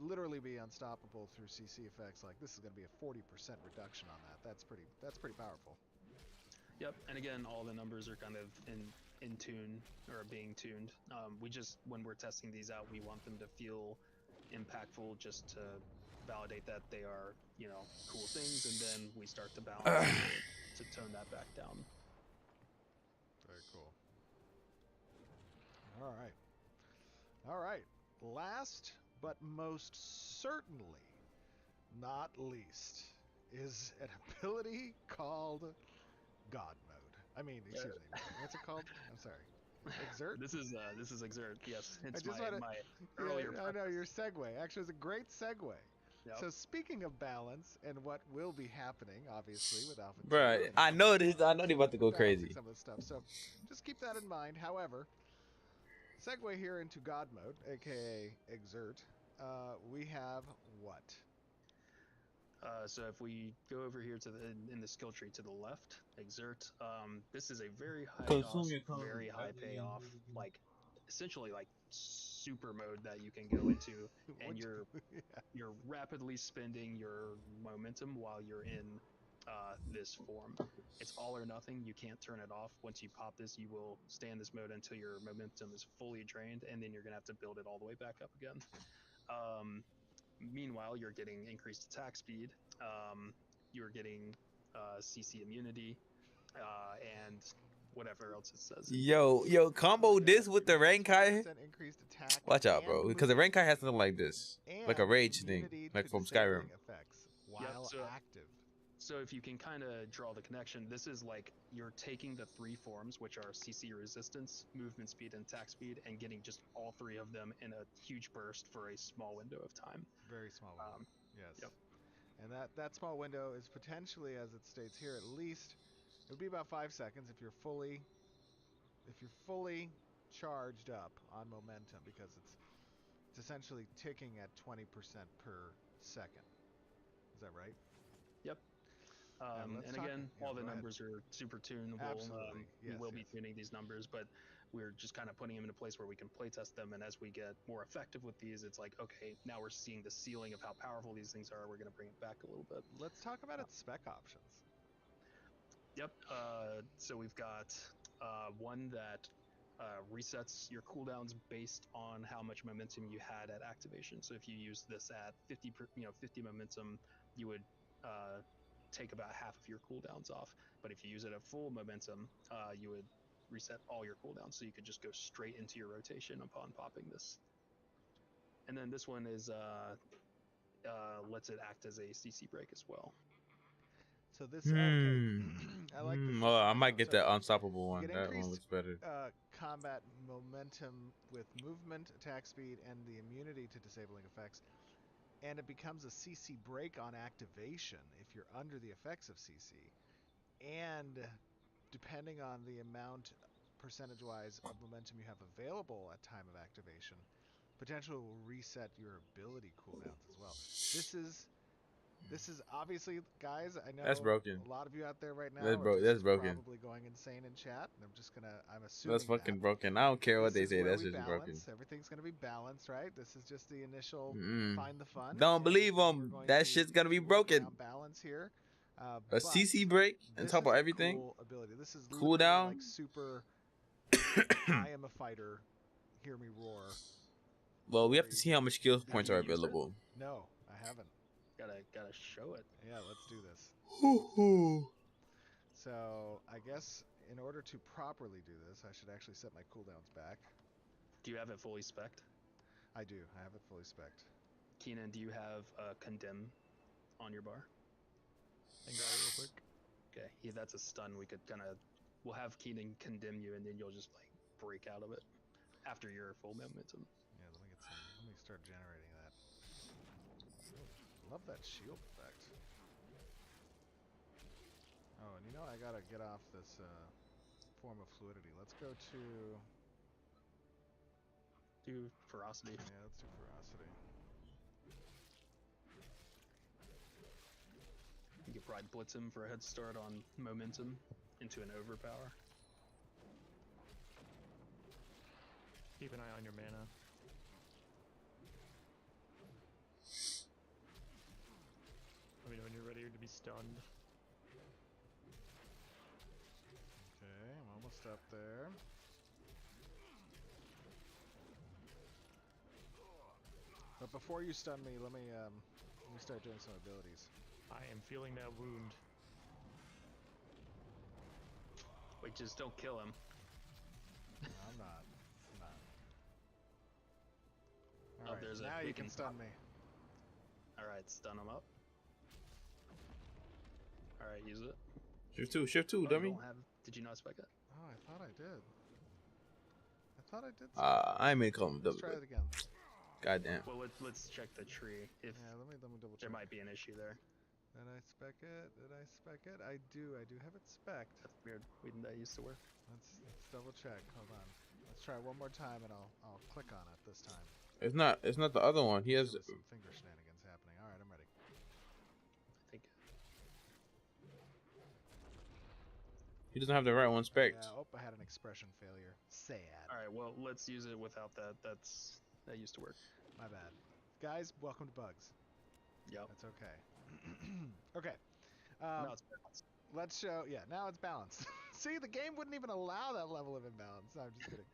literally be unstoppable through CC effects. Like this is going to be a 40% reduction on that. That's pretty powerful. Yep. And again, all the numbers are kind of in tune or being tuned. We just when we're testing these out, we want them to feel impactful, just to validate that they are cool things, and then we start to balance to tone that back down. Very cool. All right. All right. Last but most certainly not least is an ability called God Mode. I mean, excuse me. What's it called? I'm sorry. Exert? This is Exert. Yes, I it's just my wanna, my yeah, earlier. I know your segue. Actually, it's a great segue. Yep. So speaking of balance and what will be happening, obviously, with Alpha 2, Bruh, and I know this. I know they about to go balancing crazy. some of the stuff. So just keep that in mind. However, segue here into God Mode, aka Exert. We have what? So if we go over here to in the skill tree to the left, Exert. This is a very high cost, very high payoff, like essentially like super mode that you can go into, and you're rapidly spending your momentum while you're in this form. It's all or nothing. You can't turn it off. Once you pop this, you will stay in this mode until your momentum is fully drained, and then you're gonna have to build it all the way back up again. Meanwhile, you're getting increased attack speed. You're getting CC immunity, and whatever else it says. Yo, combo this with the Rankai. 20% increased attack. Watch out, bro, and because the movement Rankai has something like this, like a and rage thing, immunity like to from disabling Skyrim. effects while so- active. So if you can kind of draw the connection, this is like you're taking the three forms, which are CC resistance, movement speed, and attack speed, and getting just all three of them in a huge burst for a small window of time. Very small window. Yes. Yep. And that small window is potentially, as it states here, at least it would be about 5 seconds if you're fully charged up on momentum, because it's essentially ticking at 20% per second. Is that right? Yep. let's And talk- again, yeah, all the go ahead. numbers are super tunable. Absolutely. We Yes, will be yes. tuning these numbers, but we're just kind of putting them in a place where we can playtest them. And as we get more effective with these, it's like, okay, now we're seeing the ceiling of how powerful these things are. We're going to bring it back a little bit. Let's talk about its spec options. Yep. So we've got one that resets your cooldowns based on how much momentum you had at activation. So if you use this at 50 momentum, you would take about half of your cooldowns off. But if you use it at full momentum, you would reset all your cooldowns, so you could just go straight into your rotation upon popping this. And then this one is lets it act as a CC break as well. So this, okay. I like this. Oh, I might So- get so that unstoppable one. get That one increased, looks better. combat momentum with movement, attack speed, and the immunity to disabling effects. and it becomes a CC break on activation if you're under the effects of CC. And depending on the amount percentage-wise of momentum you have available at time of activation, potentially will reset your ability cooldowns as well. This is obviously, guys, I know That's broken. a lot of you out there right now That's are that's just broken. probably going insane in chat. And I'm assuming That's fucking that. broken. I don't care what they This is say. where That's we just broken. balance. Everything's going to be balanced, right? This is just the initial find the fun. Don't believe we're them. going That to shit's gonna be work broken. around balance here. A But CC break on this top is of a everything. cool ability. This is Cool literally down. like super I am a fighter, hear me roar. Well, we have to see how much skill Have points you are used it? available. No, I haven't. Gotta show it. Yeah, let's do this. Hoo-hoo. So I guess in order to properly do this, I should actually set my cooldowns back. Do you have it fully spec'd? I do. I have it fully spec'd. Keenan, do you have condemn on your bar? I got it real quick. Okay, yeah, that's a stun. We'll have Keenan condemn you, and then you'll just like break out of it after your full momentum. Yeah, let me start generating that. Love that shield effect. Oh, and you know, I gotta get off this form of fluidity. Let's go to... Do ferocity. Yeah, let's do ferocity. You could probably blitz him for a head start on momentum into an overpower. Keep an eye on your mana. Let me know when you're ready to be stunned. Okay, I'm almost up there. But before you stun me, let me start doing some abilities. I am feeling that wound. Wait, just don't kill him. No, I'm not. I'm not. Oh, Alright, there's a now you can beacon. stun me. Alright, stun him up. Alright, use it. Shift two, Oh, you dummy. don't have... Did you not spec it? Oh, I thought I did. I thought I did. I ain't made call him Let's double. try it again. Goddamn. Well, let's check the tree. If Yeah, let me double check. there might be an issue there. Did I spec it? Did I spec it? I do have it spec'd. That's weird. That used to work. Let's double check. Hold on. Let's try one more time, and I'll click on it this time. It's not the other one. He has. There was some finger shenanigans happening. All right, I'm ready. I think. He doesn't have the right one spec. Yeah, I had an expression failure. Sad. All right, well, let's use it without that. That used to work. My bad. Guys, welcome to bugs. Yep. That's okay. Okay. Now it's balanced. Let's show. Yeah, now it's balanced. See, the game wouldn't even allow that level of imbalance. No, I'm just kidding.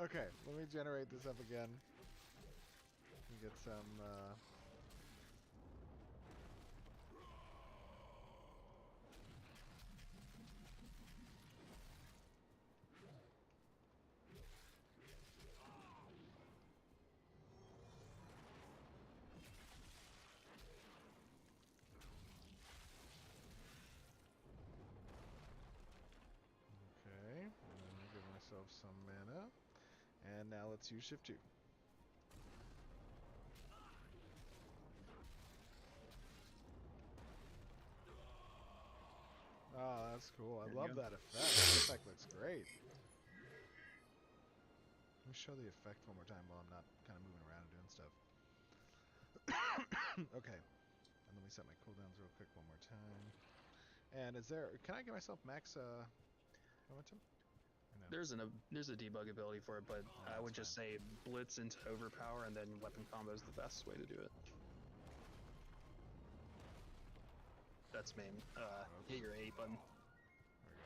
Okay, let me generate this up again. Get some. Okay, and then give myself some mana. And now let's use Shift 2. Oh, that's cool. I love that effect. That effect looks great. Let me show the effect one more time while I'm not kind of moving around and doing stuff. Okay. And let me set my cooldowns real quick one more time. And can I get myself max momentum? No. There's a debug ability for it, but I would just say blitz into overpower and then weapon combo is the best way to do it. That's main. Hit your A button. There we go.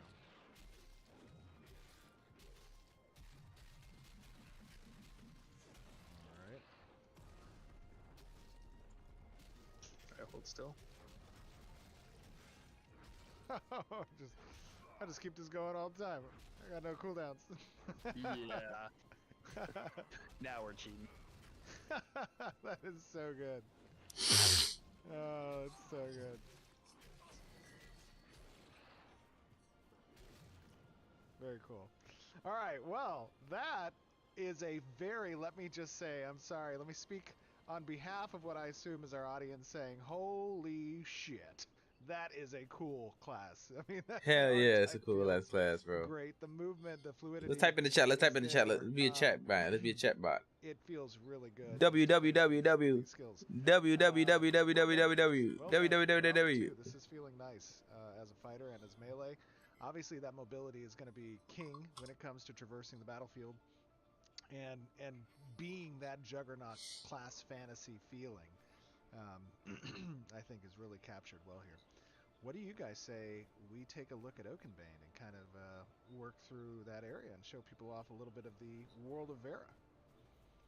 Alright. Alright, hold still. I just keep this going all the time. I got no cooldowns. Yeah. Now we're cheating. That is so good. Oh, it's so good. Very cool. All right, well, that is a very, let me just say, I'm sorry, let me speak on behalf of what I assume is our audience saying, holy shit, that is a cool class. I mean, that Hell yeah, it's a archetype cool ass feels class, bro. great. The movement, the fluidity. Let's type in the chat. Let's type in the chat. Let's there. be a chat bot. Let's be a chat bot. It feels really good. www These skills. www Well done. www. This is feeling nice as a fighter and as melee. Obviously, that mobility is going to be king when it comes to traversing the battlefield and being that juggernaut class fantasy feeling. I think is really captured well here. What do you guys say we take a look at Oakenbane and kind of work through that area and show people off a little bit of the world of Vera?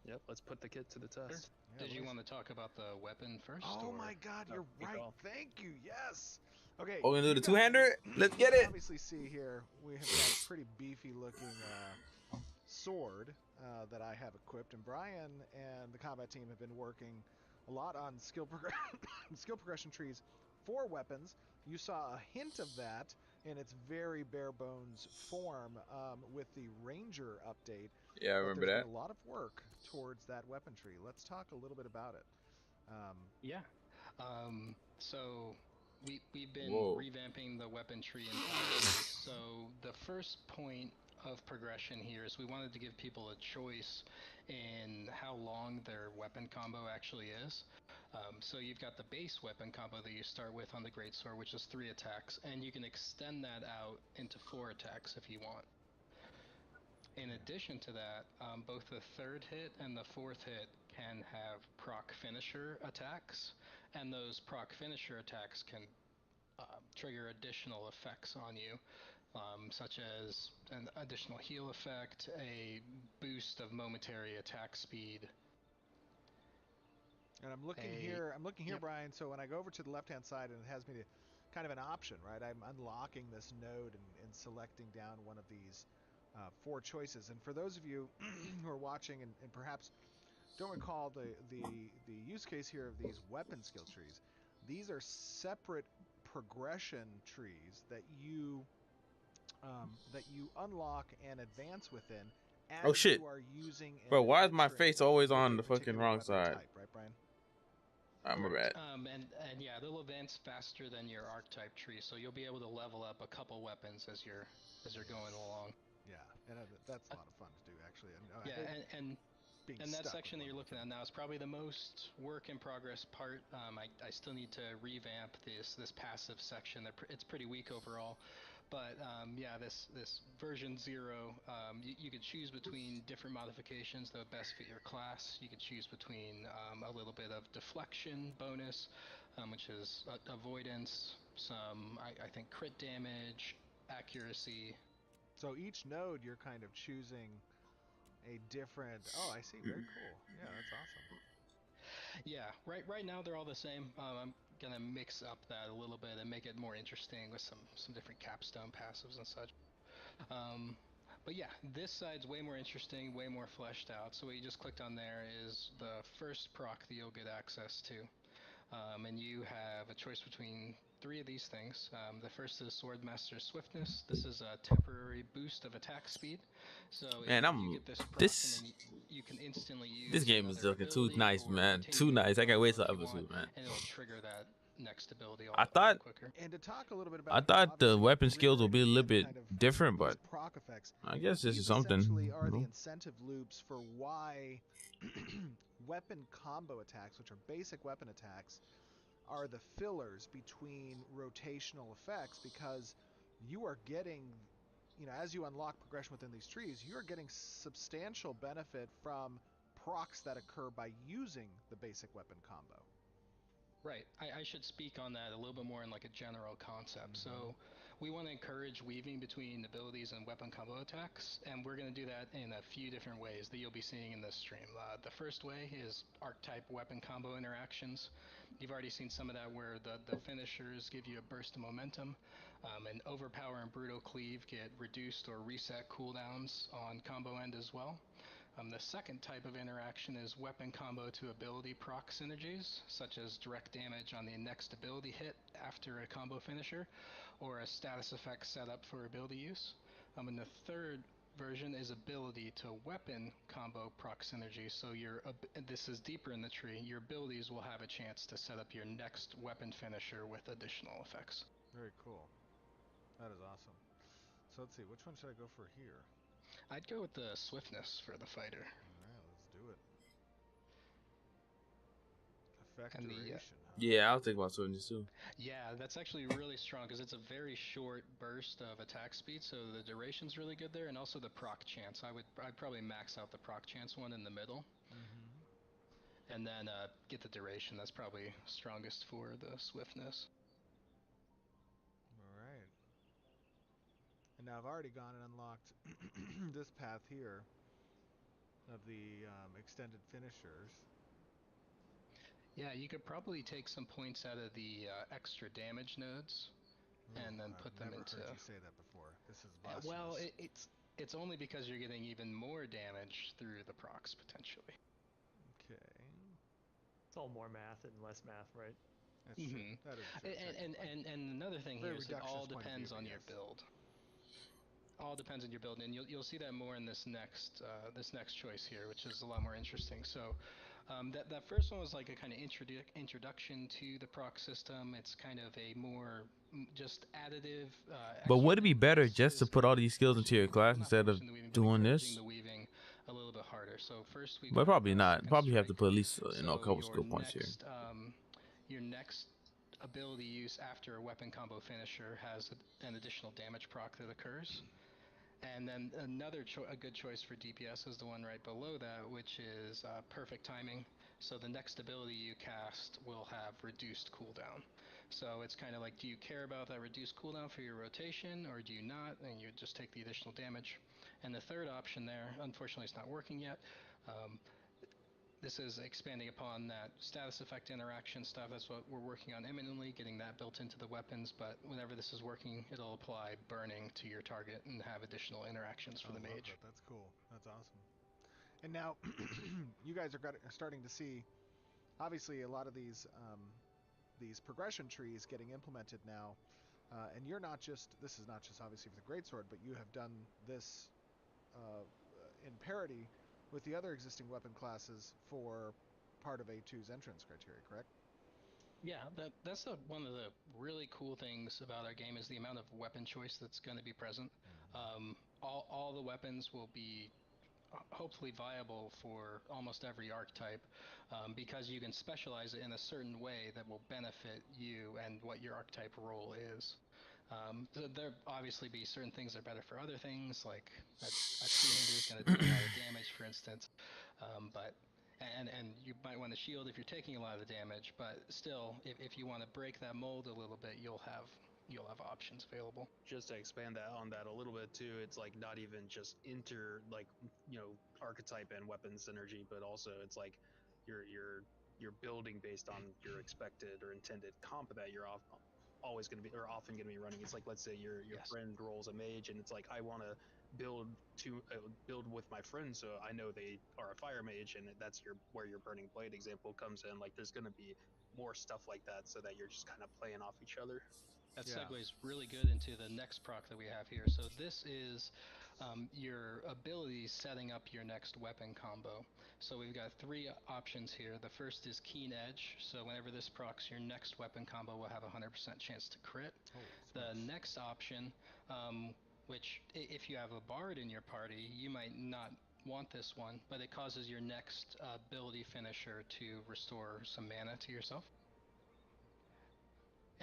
Yep, let's put the kit to the test. Yeah, Did you want to talk about the weapon first? Oh or? my God, you're right. Thank you. Yes. Okay. Oh, we're gonna do you the guys- two-hander? Let's get you it. Obviously, see here we have got a pretty beefy looking sword that I have equipped, and Brian and the combat team have been working a lot on skill progression trees for weapons. You saw a hint of that in its very bare bones form with the Ranger update. Yeah, I But remember there's that. been a lot of work towards that weapon tree. Let's talk a little bit about it. Yeah. So we've been Whoa. revamping the weapon tree entirely. So the first point of progression here is we wanted to give people a choice in how long their weapon combo actually is. So you've got the base weapon combo that you start with on the Greatsword, which is 3 attacks, and you can extend that out into 4 attacks if you want. In addition to that, both the 3rd hit and the 4th hit can have proc finisher attacks, and those proc finisher attacks can trigger additional effects on you, such as an additional heal effect, a boost of momentary attack speed. And I'm looking here, Yep. Brian, so when I go over to the left-hand side and it has me to kind of an option, right? I'm unlocking this node and selecting down one of these 4 choices. And for those of you who are watching and perhaps don't recall the use case here of these weapon skill trees, these are separate progression trees that you unlock and advance within as Oh, shit. you are using and Bro, why is my adventuring face always with on a the fucking particular wrong weapon side? type, right, Brian? I'm bad. And yeah, they'll advance faster than your archetype tree, so you'll be able to level up a couple weapons as you're going along. Yeah, and that's a lot of fun to do, actually. I Yeah, hate being and that stuck section with that you're one looking at now is probably the most work in progress part. I still need to revamp this passive section. It's pretty weak overall, but yeah, this version 0, you could choose between different modifications that would best fit your class. You could choose between a little bit of deflection bonus, which is avoidance, some I think crit damage, accuracy. So each node you're kind of choosing a different. Oh, I see. Very cool. Yeah, that's awesome. Yeah, right now they're all the same. I'm gonna mix up that a little bit and make it more interesting with some different capstone passives and such. But yeah, this side's way more interesting, way more fleshed out. So what you just clicked on there is the first proc that you'll get access to. And you have a choice between 3 of these things. The first is Swordmaster Swiftness. This is a temporary boost of attack speed. So Man, you get this proc, this- and then you can instantly use This game is another looking too ability nice, or man. continue Too nice. I can't wait till if you episode, want, man. and it'll trigger that next ability I a lot thought- quicker. And to talk a little bit about, I thought the obviously, weapon skills will be a little bit reiterating again kind of different, these but proc effects. I guess this These is something. essentially are you the know? incentive loops for why weapon combo attacks, which are basic weapon attacks, are the fillers between rotational effects, because you are getting, as you unlock progression within these trees, you are getting substantial benefit from procs that occur by using the basic weapon combo. Right. I should speak on that a little bit more in like a general concept. So we want to encourage weaving between abilities and weapon combo attacks, and we're going to do that in a few different ways that you'll be seeing in this stream. The first way is archetype weapon combo interactions. You've already seen some of that where the finishers give you a burst of momentum, and Overpower and Brutal Cleave get reduced or reset cooldowns on combo end as well. The second type of interaction is weapon combo to ability proc synergies, such as direct damage on the next ability hit after a combo finisher, or a status effect set up for ability use. And the third version is ability to weapon combo proc synergy. So this is deeper in the tree. Your abilities will have a chance to set up your next weapon finisher with additional effects. Very cool. That is awesome. So let's see, which one should I go for here? I'd go with the swiftness for the fighter. All right, let's do it. Effect And duration. Huh? Yeah, I'll think about swiftness too. Yeah, that's actually really strong because it's a very short burst of attack speed, so the duration's really good there, and also the proc chance. I'd probably max out the proc chance one in the middle, and then get the duration. That's probably strongest for the swiftness. All right. And now I've already gone and unlocked this path here of the extended finishers. Yeah, you could probably take some points out of the extra damage nodes, and then put them into. I've never heard you say that before. This is blasphemous. Well, it's only because you're getting even more damage through the procs potentially. Okay. It's all more math and less math, right? That's true. That is true. And another thing Very here is it all reductionist point of depends view, on but your yes. build. All depends on your build, and you'll see that more in this next choice here, which is a lot more interesting. So that first one was like a kind of introduction to the proc system. It's kind of a more just additive. But would it be extra thing. better This just to is put kind all of these skills into your class not instead of forcing the weaving, but doing encouraging this? the weaving a little bit harder. So first we. But probably not. Second Probably have to strike. put at least a So couple your skill points here. Your next ability use after a weapon combo finisher has an additional damage proc that occurs. And then a good choice for DPS is the one right below that, which is perfect timing. So the next ability you cast will have reduced cooldown. So it's kind of like, do you care about that reduced cooldown for your rotation, or do you not? And you just take the additional damage. And the third option there, unfortunately it's not working yet. This is expanding upon that status effect interaction stuff. That's what we're working on imminently, getting that built into the weapons. But whenever this is working, it'll apply burning to your target and have additional interactions for the mage. That. That's cool. That's awesome. And now you guys are starting to see, obviously, a lot of these progression trees getting implemented now. And you're not just, this is not just obviously for the greatsword, but you have done this in parity with the other existing weapon classes for part of A2's entrance criteria, correct? Yeah, that's one of the really cool things about our game is the amount of weapon choice that's going to be present. All the weapons will be hopefully viable for almost every archetype, because you can specialize it in a certain way that will benefit you and what your archetype role is. There obviously be certain things that are better for other things, like a two-hander is going to do a lot of damage, for instance, but you might want to shield if you're taking a lot of damage, but still, if you want to break that mold a little bit, you'll have options available. Just to expand on that a little bit too, it's like not even just archetype and weapon synergy, but also it's like you're building based on your expected or intended comp that you're always going to be or often going to be running. It's like, let's say your Yes. friend rolls a mage, and it's like, I want to build with my friends, so I know they are a fire mage, and that's where your burning blade example comes in. Like, there's going to be more stuff like that, so that you're just kind of playing off each other. That segues really good into the next proc that we have here. So this is your ability setting up your next weapon combo. So we've got three options here. The first is Keen Edge. So whenever this procs, your next weapon combo will have a 100% chance to crit. The next option, which if you have a bard in your party, you might not want this one, but it causes your next ability finisher to restore some mana to yourself.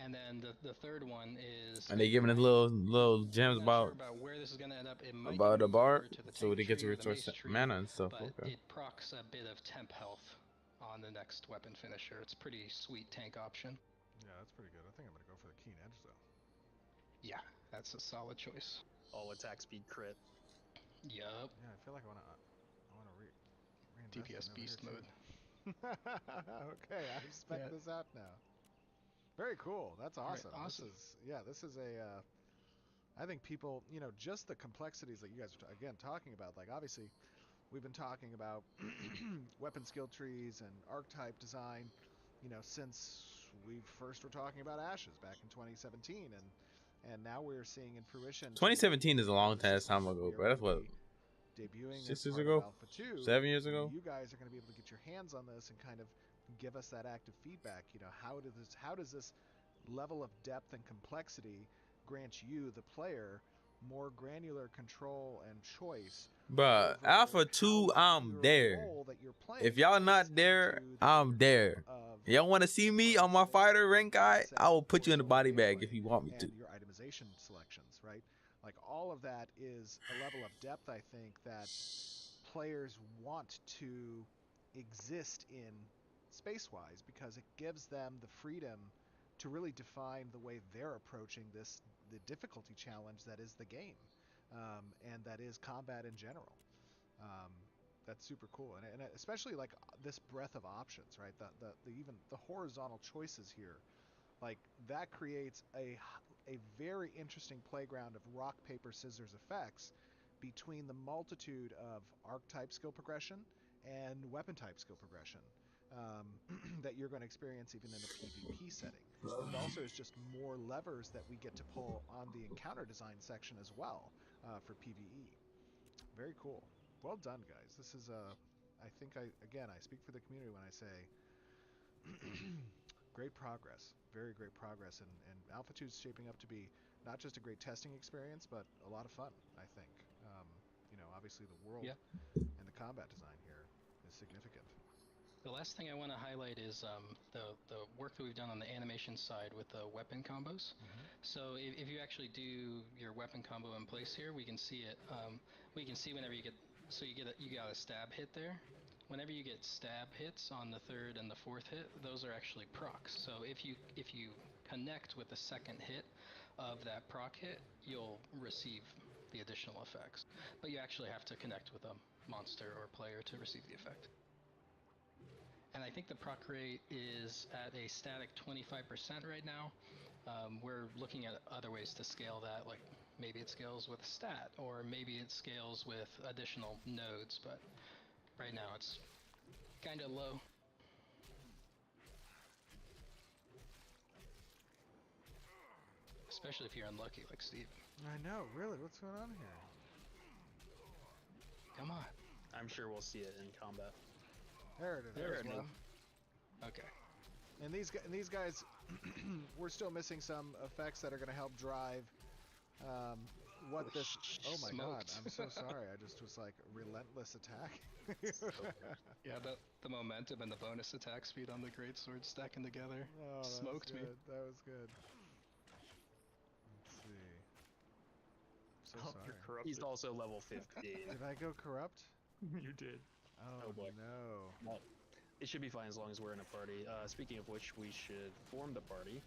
And then the third one is. And they giving us little gems about where this is going to end up. It might about the bar, to the so they get to tree or restore the mace tree, mana and stuff. but Okay. it procs a bit of temp health on the next weapon finisher. It's a pretty sweet tank option. Yeah, that's pretty good. I think I'm going to go for the Keen Edge, though. Yeah, that's a solid choice. All attack speed crit. Yup. Yeah, I feel like I want to DPS beast mode. Okay, I respect this out now. Very cool. That's awesome. Right, awesome. This is a I think people, just the complexities that you guys are again talking about. Like, obviously, we've been talking about weapon skill trees and archetype design, since we first were talking about Ashes back in 2017, and now we're seeing in fruition. 2017 is a long time ago, bro. That's what debuting 6 as years part ago? of Alpha 2. 7 years ago? You guys are going to be able to get your hands on this and kind of give us that active feedback. You know, how does this level of depth and complexity grant you, the player, more granular control and choice? Bruh, over Alpha 2, how I'm your there. role that you're playing If y'all fits not there, into the I'm there. makeup of Y'all want to see the me party on my settings, fighter the rank guy? set, I will put or you in the solo body bag gameplay, if you want me to. and your itemization selections, right? Like all of that is a level of depth, I think, that players want to exist in space-wise because it gives them the freedom to really define the way they're approaching the difficulty challenge that is the game, and that is combat in general. Um, that's super cool, and especially like this breadth of options, right? The even the horizontal choices here, like that creates a very interesting playground of rock paper scissors effects between the multitude of archetype skill progression and weapon type skill progression, that you're going to experience even in a PvP setting. And it also is just more levers that we get to pull on the encounter design section as well, for PvE. Very cool. Well done, guys. This is I think I speak for the community when I say great progress. Very great progress, and Alpha 2 is shaping up to be not just a great testing experience, but a lot of fun, I think. You know, obviously the world and the combat design here is significant. The last thing I want to highlight is the work that we've done on the animation side with the weapon combos. So if you actually do your weapon combo in place here, we can see it. We can see whenever you get, so you got a stab hit there. Whenever you get stab hits on the third and the fourth hit, those are actually procs. So if you connect with the second hit of that proc hit, you'll receive the additional effects. But you actually have to connect with a monster or player to receive the effect. And I think the proc rate is at a static 25% right now. We're looking at other ways to scale that, like maybe it scales with stat, or maybe it scales with additional nodes, but right now it's kind of low. Especially if you're unlucky like Steve. I know, really. What's going on here? Come on. I'm sure we'll see it in combat. There it is. There There's it one. is. Okay. And these guys, we're still missing some effects that are going to help drive what this. Oh my god! Smoked. I'm so sorry. I just was like relentless attack. Yeah, the momentum and the bonus attack speed on the greatsword stacking together Oh, that smoked was me. good. That was good. Let's see. So Oh, sorry. you're corrupted. He's also level 15. Did I go corrupt? You did. Oh, Oh, boy. no. Well, it should be fine as long as we're in a party. Speaking of which, we should form the party.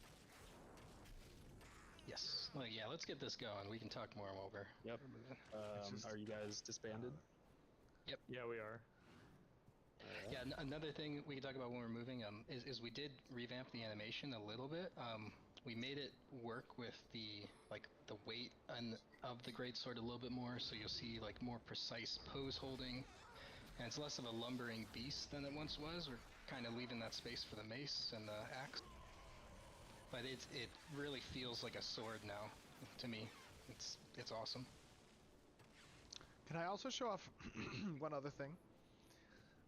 Yes. Well, yeah, let's get this going. We can talk more while we're Yep. moving. just- Are you guys disbanded? Yeah, we are. Yeah, another thing we can talk about when we're moving is we did revamp the animation a little bit. We made it work with the weight of the greatsword a little bit more, so you'll see like more precise pose holding, and it's less of a lumbering beast than it once was. We're kind of leaving that space for the mace and the axe, but it really feels like a sword now to me. It's awesome. Can I also show off one other thing?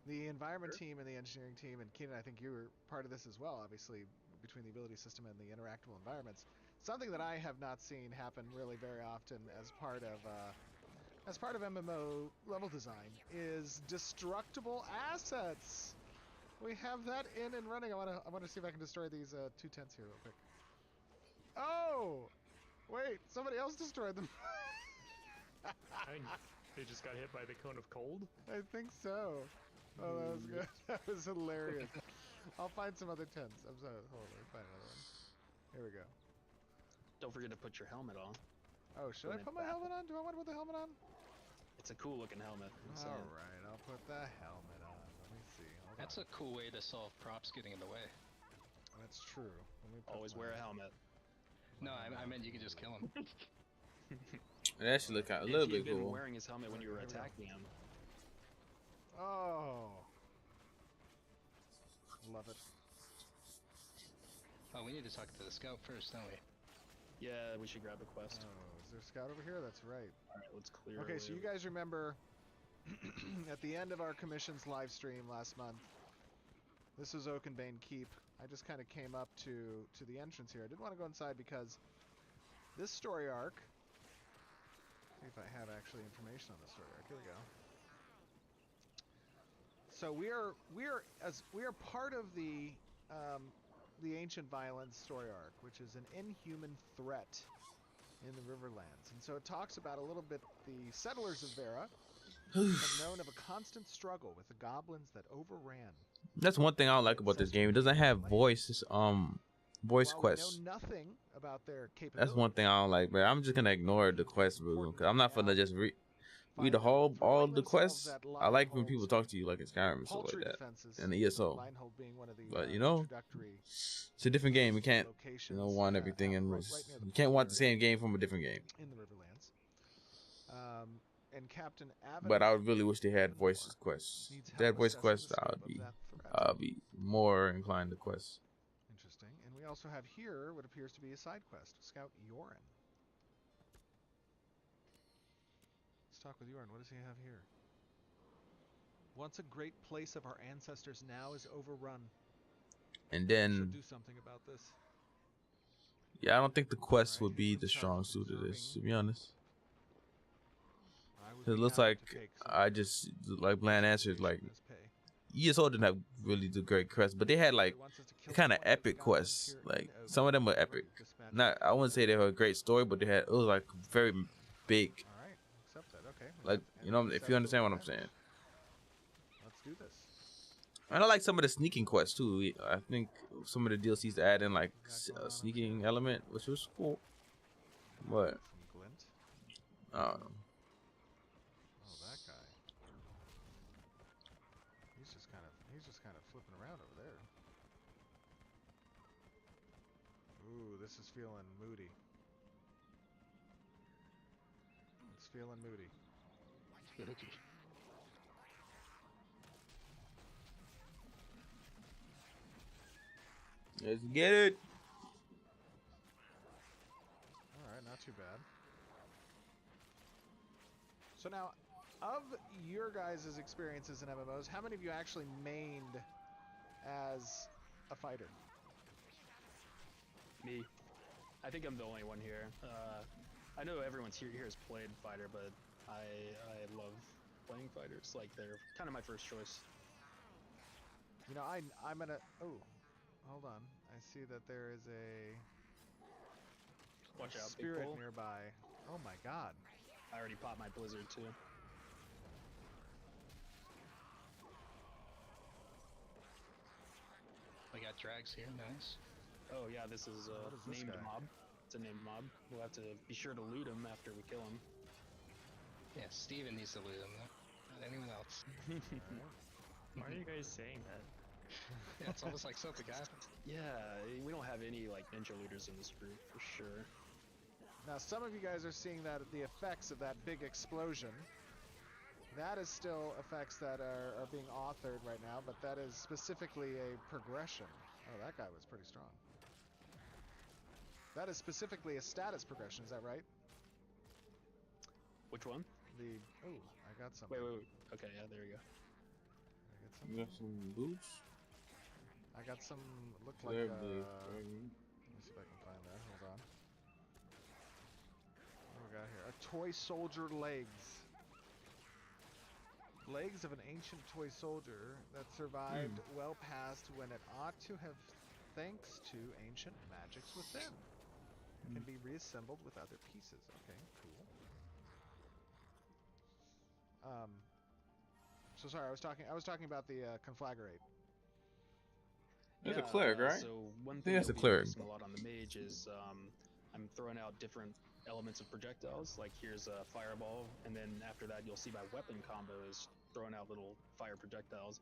The environment team and the engineering team, and Keenan, I think you were part of this as well, obviously, between the ability system and the interactable environments. Something that I have not seen happen really very often as part of MMO level design is destructible assets. We have that in and running. I want to see if I can destroy these two tents here real quick. Oh, wait! Somebody else destroyed them. They just got hit by the cone of cold. I think so. Oh, that was good. That was hilarious. I'll find some other tents. I'm sorry. Hold on. Let me find another one. Here we go. Don't forget to put your helmet on. Oh, should I When put in my battle. helmet on? Do I want to put the helmet on? It's a cool looking helmet. All right, I'll put the helmet on. Let me see. Hold That's on. a cool way to solve props getting in the way. That's true. Let me put Always my- wear a helmet. No, I meant you could just kill him. That should look a If little he bit had been cool. wearing his helmet when you were Here we go. attacking him, Oh. Love it. Oh, we need to talk to the scout first, don't we? yeah, we should grab a quest. Oh, is there a scout over here? That's right. All right, let's clear. Okay, so you guys remember at the end of our commissions live stream last month, this was Oakenbane Keep. I just kind of came up to the entrance here. I didn't want to go inside because this story arc. See if I have actually information on the story arc. Here we go. So we are part of the Ancient Violence story arc, which is an inhuman threat in the Riverlands, and so it talks about a little bit the settlers of Vera have known of a constant struggle with the goblins that overran. That's one thing I don't like about this game. It doesn't have voice quests. We know nothing about their capabilities. That's one thing I don't like, bro. I'm just gonna ignore the quest, bro, because I'm not gonna just read all the quests. I like when people talk to you like it's Skyrim and stuff like that, and the ESO. But you know, it's a different game. You can't, want everything in. You can't want the same game from a different game. In the Riverlands. And Captain Avenue, but I would really wish they had voice quests. If they had voice quests, I'd be more inclined to quest. Interesting. And we also have here what appears to be a side quest. Scout Yoren. Let's talk with Yoren. What does he have here? Once a great place of our ancestors, now is overrun. And then should do something about this. Yeah, I don't think the quest would be the strong suit of this, to be honest. It looks like I just like bland answers. Like ESO didn't have really the great quests, but they had like kind of epic quests. Like some of them were epic. Not, I wouldn't say they were a great story, but it was like very big. Like, you know, if you understand what I'm saying. Let's do this. And I like some of the sneaking quests too. I think some of the DLCs add in like a sneaking element, which was cool. But I don't know. Kind of flipping around over there. Ooh, this is feeling moody. It's feeling moody. Spooky. Let's get it. All right, not too bad. So now, of your guys' experiences in MMOs, how many of you actually mained as a fighter? Me. I think I'm the only one here. I know everyone's here has played fighter, but I love playing fighters. Like, they're kind of my first choice. You know, I'm gonna... Oh, hold on. I see that there is a... Watch out, spirit nearby. Oh my god. I already popped my blizzard, too. We got drags here, nice. Oh yeah, this is a named mob. It's a named mob. We'll have to be sure to loot him after we kill him. Yeah, Steven needs to loot him, not anyone else. Why are you guys saying that? Yeah, it's almost like something happened. Yeah, we don't have any like ninja looters in this group for sure. Now some of you guys are seeing that the effects of that big explosion. That is still effects that are being authored right now, but that is specifically a progression. Oh, that guy was pretty strong. That is specifically a status progression, is that right? Which one? Oh, I got something. Wait. Okay, yeah, there you go. You got some boots? I got some, look like, let me see if I can find that, hold on. What do we got here? A toy soldier legs. Legs of an ancient toy soldier that survived well past when it ought to have, thanks to ancient magics within. Can be reassembled with other pieces. Okay, cool. So sorry, I was talking about the conflagrate. That's a cleric, right? So one I thing think that's a cleric. a lot on the mage is I'm throwing out different elements of projectiles. Like here's a fireball, and then after that you'll see my weapon combo is throwing out little fire projectiles.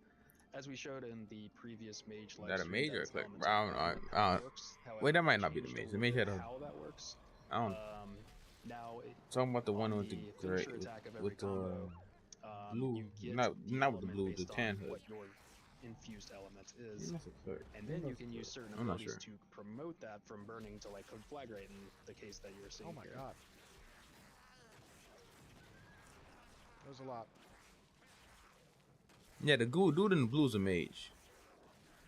As we showed in the previous mage live Is that a stream, mage or a that's cleric? elements of I don't. However, Wait, that might I not be the changed a mage. The little mage bit had a. how that works. I don't. Now Talking about the one on with the finisher great attack of every with the combo, blue. you get Not with the element blue. The based on tan hood. what your infused element is. That's a cleric. And then you can use certain I'm not abilities sure. to promote that from burning to like conflagrate in the case that you're seeing Oh my here. god. That was a lot. Yeah, the dude in the blue's a mage.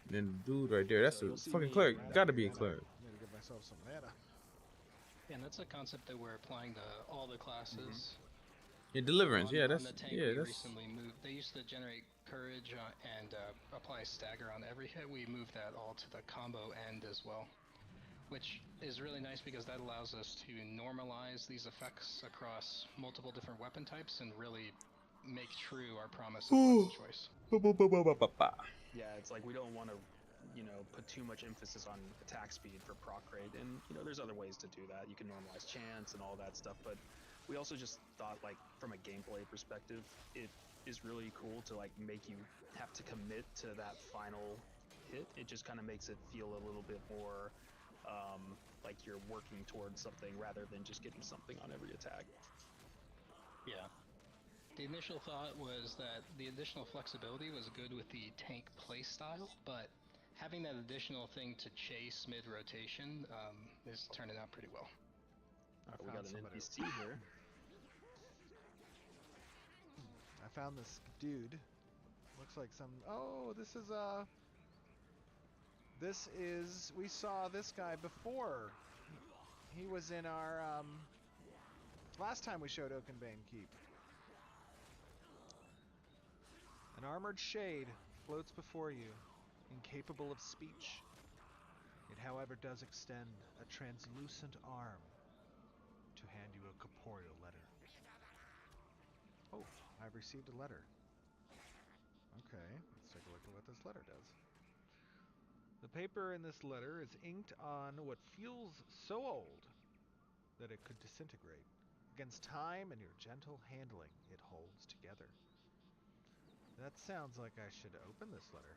And then the dude right there, that's So a you'll see fucking me cleric. down Gotta here. be a Mana. cleric. I need to give myself some mana. And that's a concept that we're applying to all the classes. Yeah, deliverance. On, Yeah, on that's the tank, yeah, we that's recently moved. They used to generate courage and apply stagger on every hit. We moved that all to the combo end as well, which is really nice because that allows us to normalize these effects across multiple different weapon types and really make true our promise of weapon choice. Yeah, it's like we don't want to, put too much emphasis on attack speed for proc rate, and there's other ways to do that. You can normalize chance and all that stuff, but we also just thought, like, from a gameplay perspective, it is really cool to like make you have to commit to that final hit. It just kind of makes it feel a little bit more like you're working towards something rather than just getting something on every attack. Yeah. The initial thought was that the additional flexibility was good with the tank playstyle, but having that additional thing to chase mid-rotation is turning out pretty well. We got an NPC here. I found this dude. Looks like some. Oh, this is. We saw this guy before. He was in our last time we showed Oakenbane Keep. An armored shade floats before you, incapable of speech. It, however, does extend a translucent arm to hand you a corporeal letter. Oh, I've received a letter. Okay, let's take a look at what this letter does. The paper in this letter is inked on what feels so old that it could disintegrate. Against time and your gentle handling, it holds together. That sounds like I should open this letter.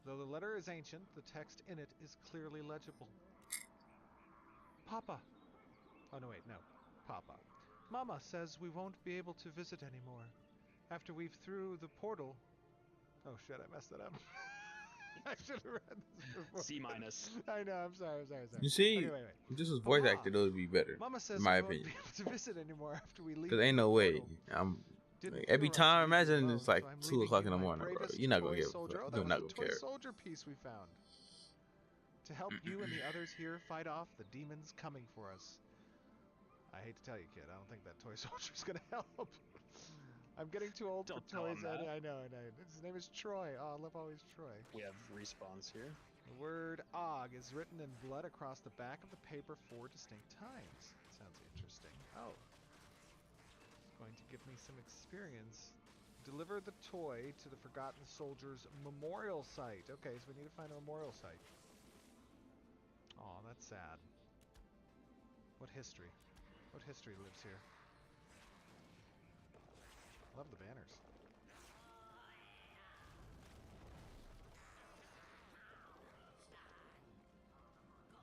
Though the letter is ancient, the text in it is clearly legible. Papa. Oh, no, wait, no. Papa. Mama says we won't be able to visit anymore. After we've through the portal... Oh, shit, I messed that up. I should have read this before. C-. I know, I'm sorry. You see, Okay, wait. if this was But voice Ma, acted, it would be better, Mama says in my we won't opinion. be able to visit anymore after we leave. Because ain't no the way. portal. I'm Didn't like, feel every right time, to leave you imagine alone, it's like so I'm 2 leaving o'clock you in the my morning, bro. bravest You're not toy gonna give a soldier. fuck. Oh, You're that not was a gonna toy care. soldier piece we found. To help you and the others here fight off the demons coming for us. I hate to tell you, kid, I don't think that toy soldier's gonna help. I'm getting too old Don't for tell toys. him that. I know. His name is Troy. Oh, I love always Troy. We have respawns here. The word Og is written in blood across the back of the paper 4 distinct times. Sounds interesting. Oh. It's going to give me some experience. Deliver the toy to the Forgotten Soldiers Memorial Site. Okay, so we need to find a memorial site. Aw, that's sad. What history? What history lives here? Love the banners.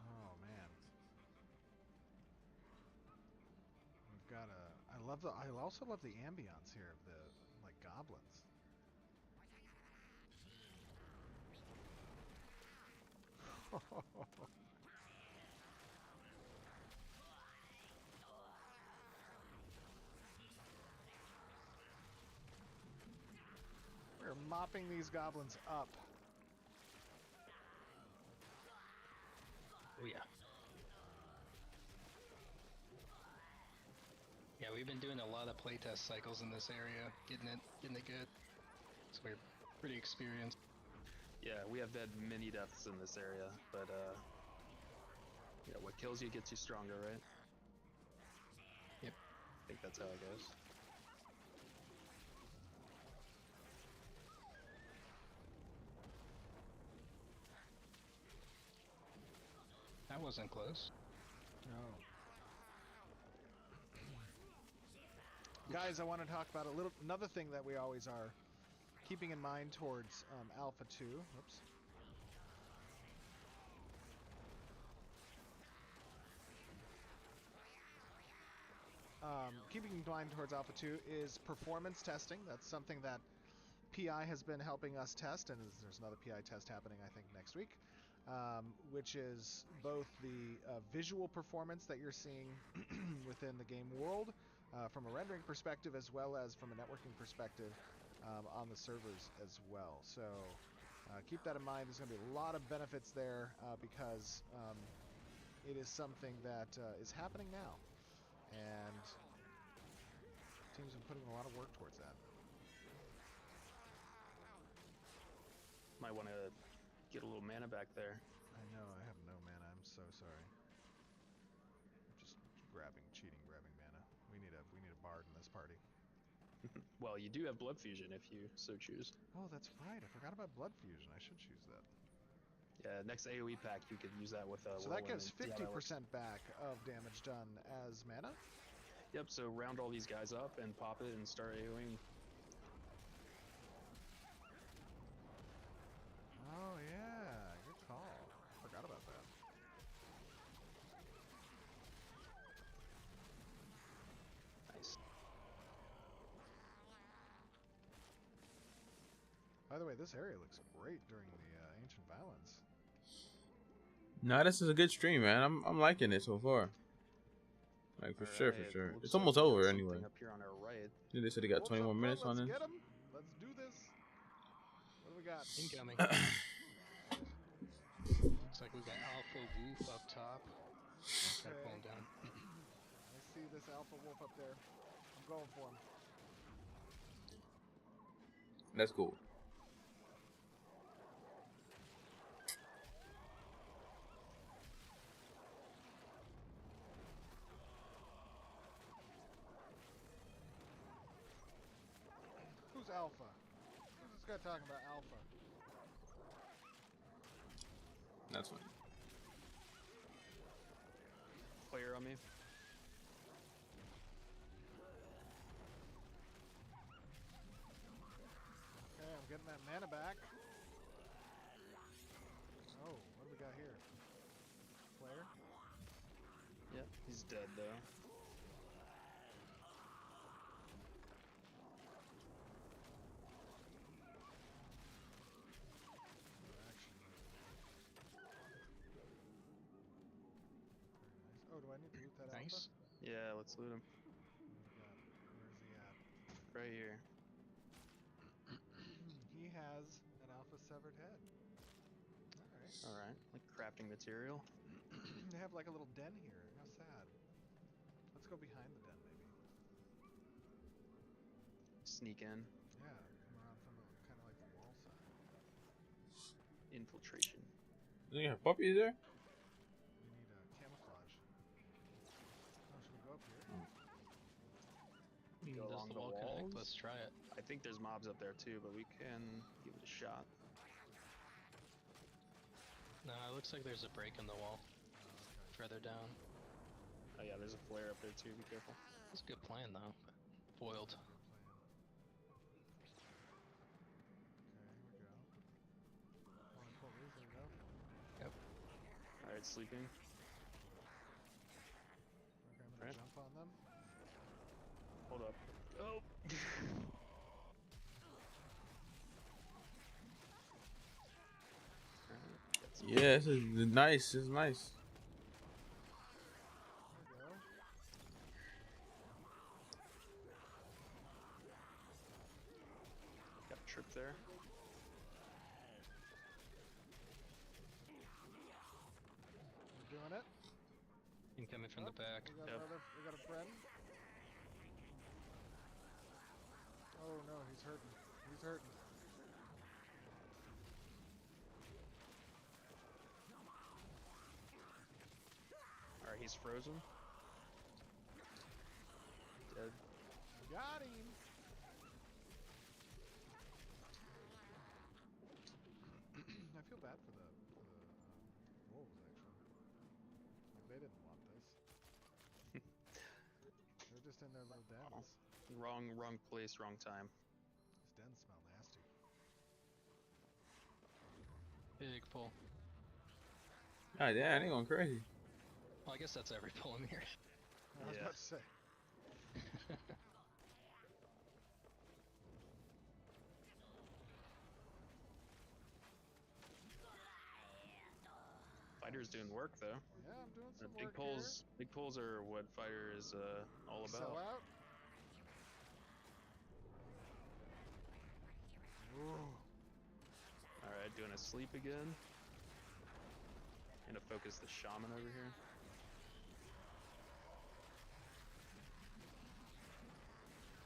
Oh man. We've got a I also love the ambiance here of the like goblins. We're mopping these goblins up. Oh yeah. Yeah, we've been doing a lot of playtest cycles in this area, getting it good. So we're pretty experienced. Yeah, we have had many deaths in this area, but yeah, what kills you gets you stronger, right? Yep. I think that's how it goes. That wasn't close. No. Guys, I want to talk about another thing that we always are keeping in mind towards Alpha 2. Whoops. Keeping in mind towards Alpha 2 is performance testing. That's something that PI has been helping us test, and there's another PI test happening, I think, next week, which is both the visual performance that you're seeing within the game world, from a rendering perspective as well as from a networking perspective on the servers as well. So keep that in mind. There's going to be a lot of benefits there because it is something that is happening now, and teams have been putting a lot of work towards that. Might want to get a little mana back there. I know, I have no mana. I'm so sorry. Just cheating, grabbing mana. We need a bard in this party. Well, you do have blood fusion if you so choose. Oh, that's right. I forgot about blood fusion. I should choose that. Yeah, next AoE pack you could use that with So that Whirlwind gives and see how that 50% works. back of damage done as mana. Yep. So round all these guys up and pop it and start AoEing. Oh yeah, good call. Forgot about that. Nice. By the way, this area looks great during the Ancient Violence. Nah, this is a good stream, man. I'm liking it so far. Like for sure. Alright, looks It's like almost we got over something anyway. Up here on our right. They said they got 20 more minutes on Let's this. get him. Let's do this. What do we got? Incoming. Looks like we got Alpha Wolf up top. Try to pull him down. I see this Alpha Wolf up there. I'm going for him. That's cool. Who's Alpha? Who's this guy talking about Alpha? That's fine. Player on me. Okay, I'm getting that mana back. Oh, what do we got here? Player? Yep, he's dead though. Oh, do I need to loot that Nice. Yeah, let's loot him. Alpha? Where's he at? Right here. He has an Alpha severed head. Alright. Alright, like crafting material. They have like a little den here. How sad. Let's go behind the den, maybe. Sneak in. Yeah, come around from the kind of like the wall side. Infiltration. Do you have puppies there? We need a camouflage. Oh, should we go up here? Go Does along the the wall connect? walls? Let's try it. I think there's mobs up there too, but we can give it a shot. No, it looks like there's a break in the wall further down. Oh yeah, there's a flare up there too, be careful. It's a good plan though, but foiled. Okay, here we go. Oh, pull these, there we go. Yep. Alright, sleeping. Okay, I'm gonna Right. jump on them. Hold up. Oh! Yeah, this is nice. This is nice. There we go. Got a trip there. We're doing it. Incoming from the Oh, back. We got, Yep. we got a friend. Oh no, he's hurting. He's hurting. Alright, he's frozen. Dead. Got him. I feel bad for the wolves actually. Like, they didn't want this. They're just in their little dens. Wrong place, wrong time. These dens smell nasty. Big pull. God damn, they going crazy. Well, I guess that's every pull in here. I was Yeah. about to say. Fighter's doing work though. Yeah, I'm doing some Big work pulls are what fighter is all here. about. Sell out. Alright, doing a sleep again. Gonna focus the shaman over here.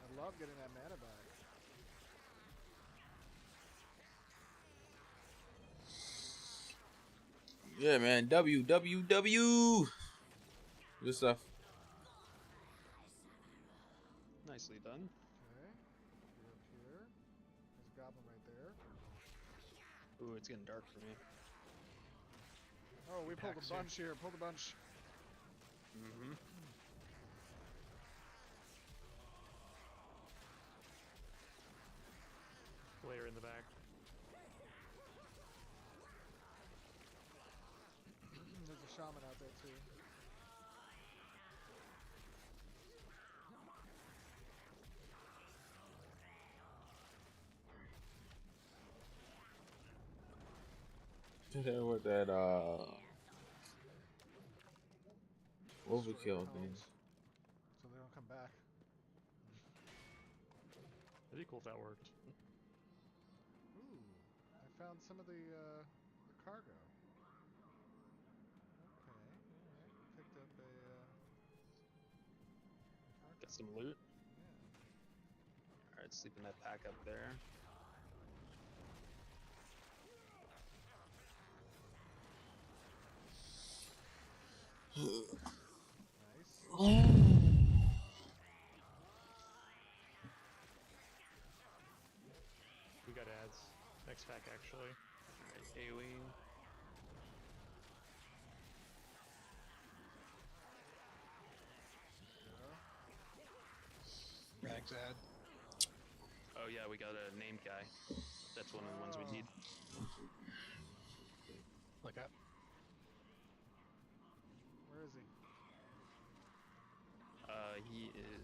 I love getting that mana back. Yeah, man. W. Good stuff. Nicely done. Okay. You're up here. There's a goblin right there. Ooh, it's getting dark for me. Oh, we pulled a Packs here. bunch here. Pulled a bunch. Mm-hmm. Layer in the back. There's a shaman out there too. With that overkill thing. So they don't come back. It'd be cool if that worked. Ooh, I found some of the cargo. Okay, alright. Picked up a cargo. Got some loot. Yeah. Alright, sleeping that pack up there. Nice. We got ads. Next pack, actually. Alright, AoE. Rags ad. Oh yeah, we got a named guy. That's one of the ones we need. Look up. Where is he?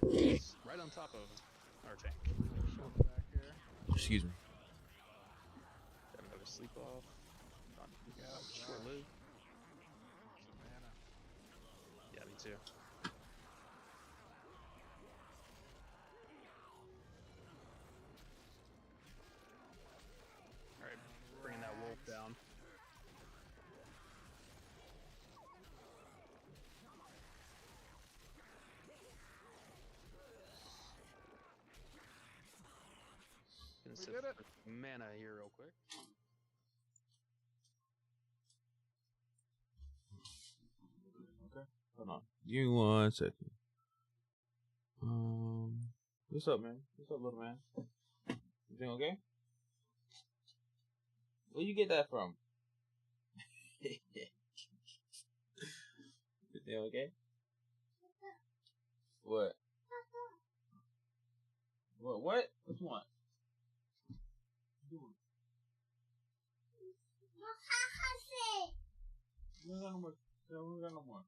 He is right on top of our tank. Shaman back here. Excuse me. Got another sleep off. Not Yeah. short lived. Some mana. Yeah, me too. Alright, bringing that wolf down. Gonna We sip did it. for mana here real quick. Okay. Hold on. Give me 1 second. What's up, man? What's up, little man? You doing okay? Where you get that from? You doing okay? What? What? What? Which one? We don't got no more. No, we don't got no more.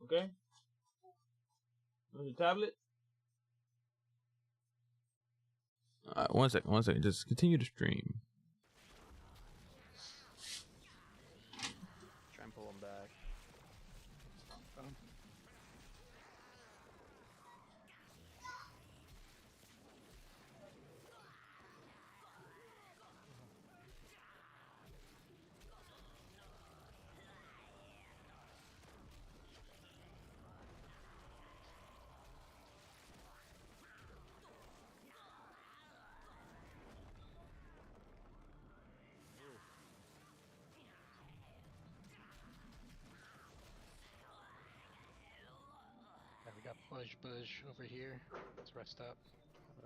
Okay? Want your tablet? Alright, 1 second, 1 second. Just continue to stream. Try and pull him back. And we got Buzz over here. Let's rest up.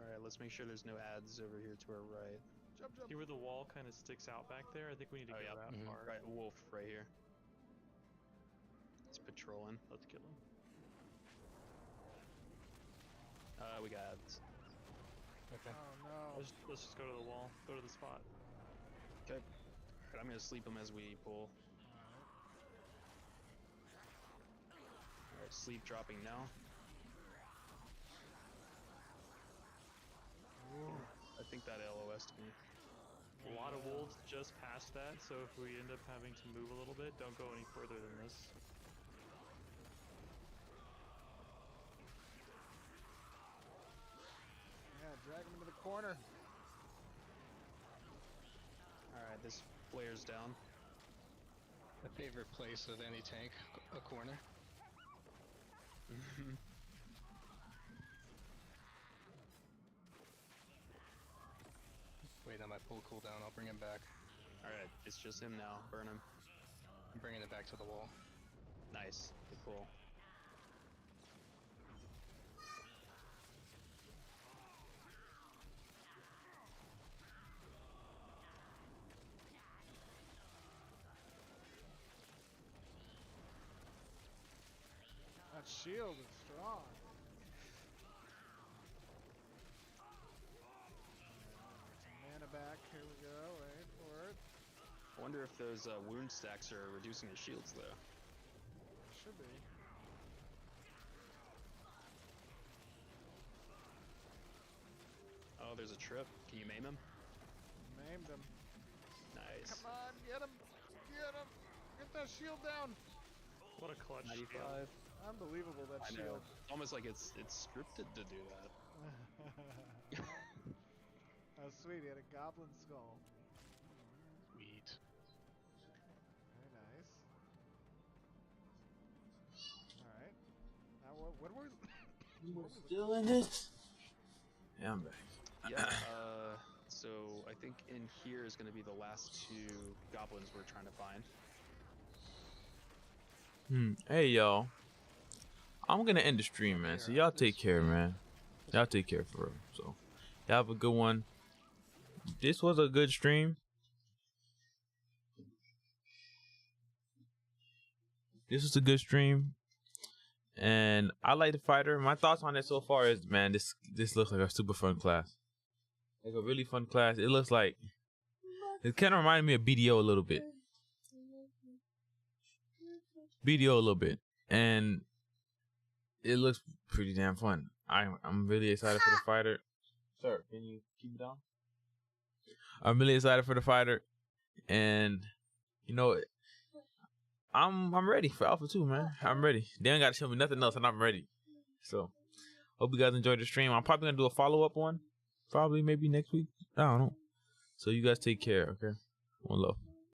Alright, let's make sure there's no ads over here to our right. Jump, jump. See where the wall kind of sticks out back there? I think we need to Oh, go yeah. that Mhm. far. Right, wolf right here. It's patrolling. Let's kill him. We got ads. Okay. Oh no. Let's just go to the wall. Go to the spot. Okay. Alright, I'm gonna sleep him as we pull. Alright, sleep dropping now. I think that LOS to me. A lot of wolves just past that, so if we end up having to move a little bit, don't go any further than this. Yeah, Drag him into the corner. Alright, this player's down. A favorite place of any tank, a corner. Wait on my full cooldown, I'll bring him back. Alright, it's just him now. Burn him. I'm bringing it back to the wall. Nice. Good pull. That shield is strong. Mana back. Here we go. Wait for it. I wonder if those wound stacks are reducing his shields, though. Should be. Oh, there's a trip. Can you maim him? Maimed him. Nice. Come on, get him. Get him. Get that shield down. What a clutch 95. shield. Unbelievable, that I know. shield. It's almost like it's scripted to do that. Oh, sweet. He had a goblin skull. Sweet. Very nice. Alright. Now, what were we... We're still in this. Yeah, I'm back. Yeah, so I think in here is going to be the last two goblins we're trying to find. Hey, y'all. I'm gonna end the stream, man. So y'all take care, man. Y'all take care for real. So y'all have a good one. This was a good stream. This was a good stream. And I like the fighter. My thoughts on it so far is, man, this looks like a super fun class. Like a really fun class. It looks like, it kind of reminded me of BDO a little bit. BDO a little bit. And it looks pretty damn fun. I'm really excited for the fighter. Sir, can you keep it down? I'm really excited for the fighter. And, you know, I'm ready for Alpha 2, man. I'm ready. They ain't got to show me nothing else, and I'm ready. So, hope you guys enjoyed the stream. I'm probably going to do a follow-up one. Probably, maybe next week. I don't know. So, you guys take care, okay? One love.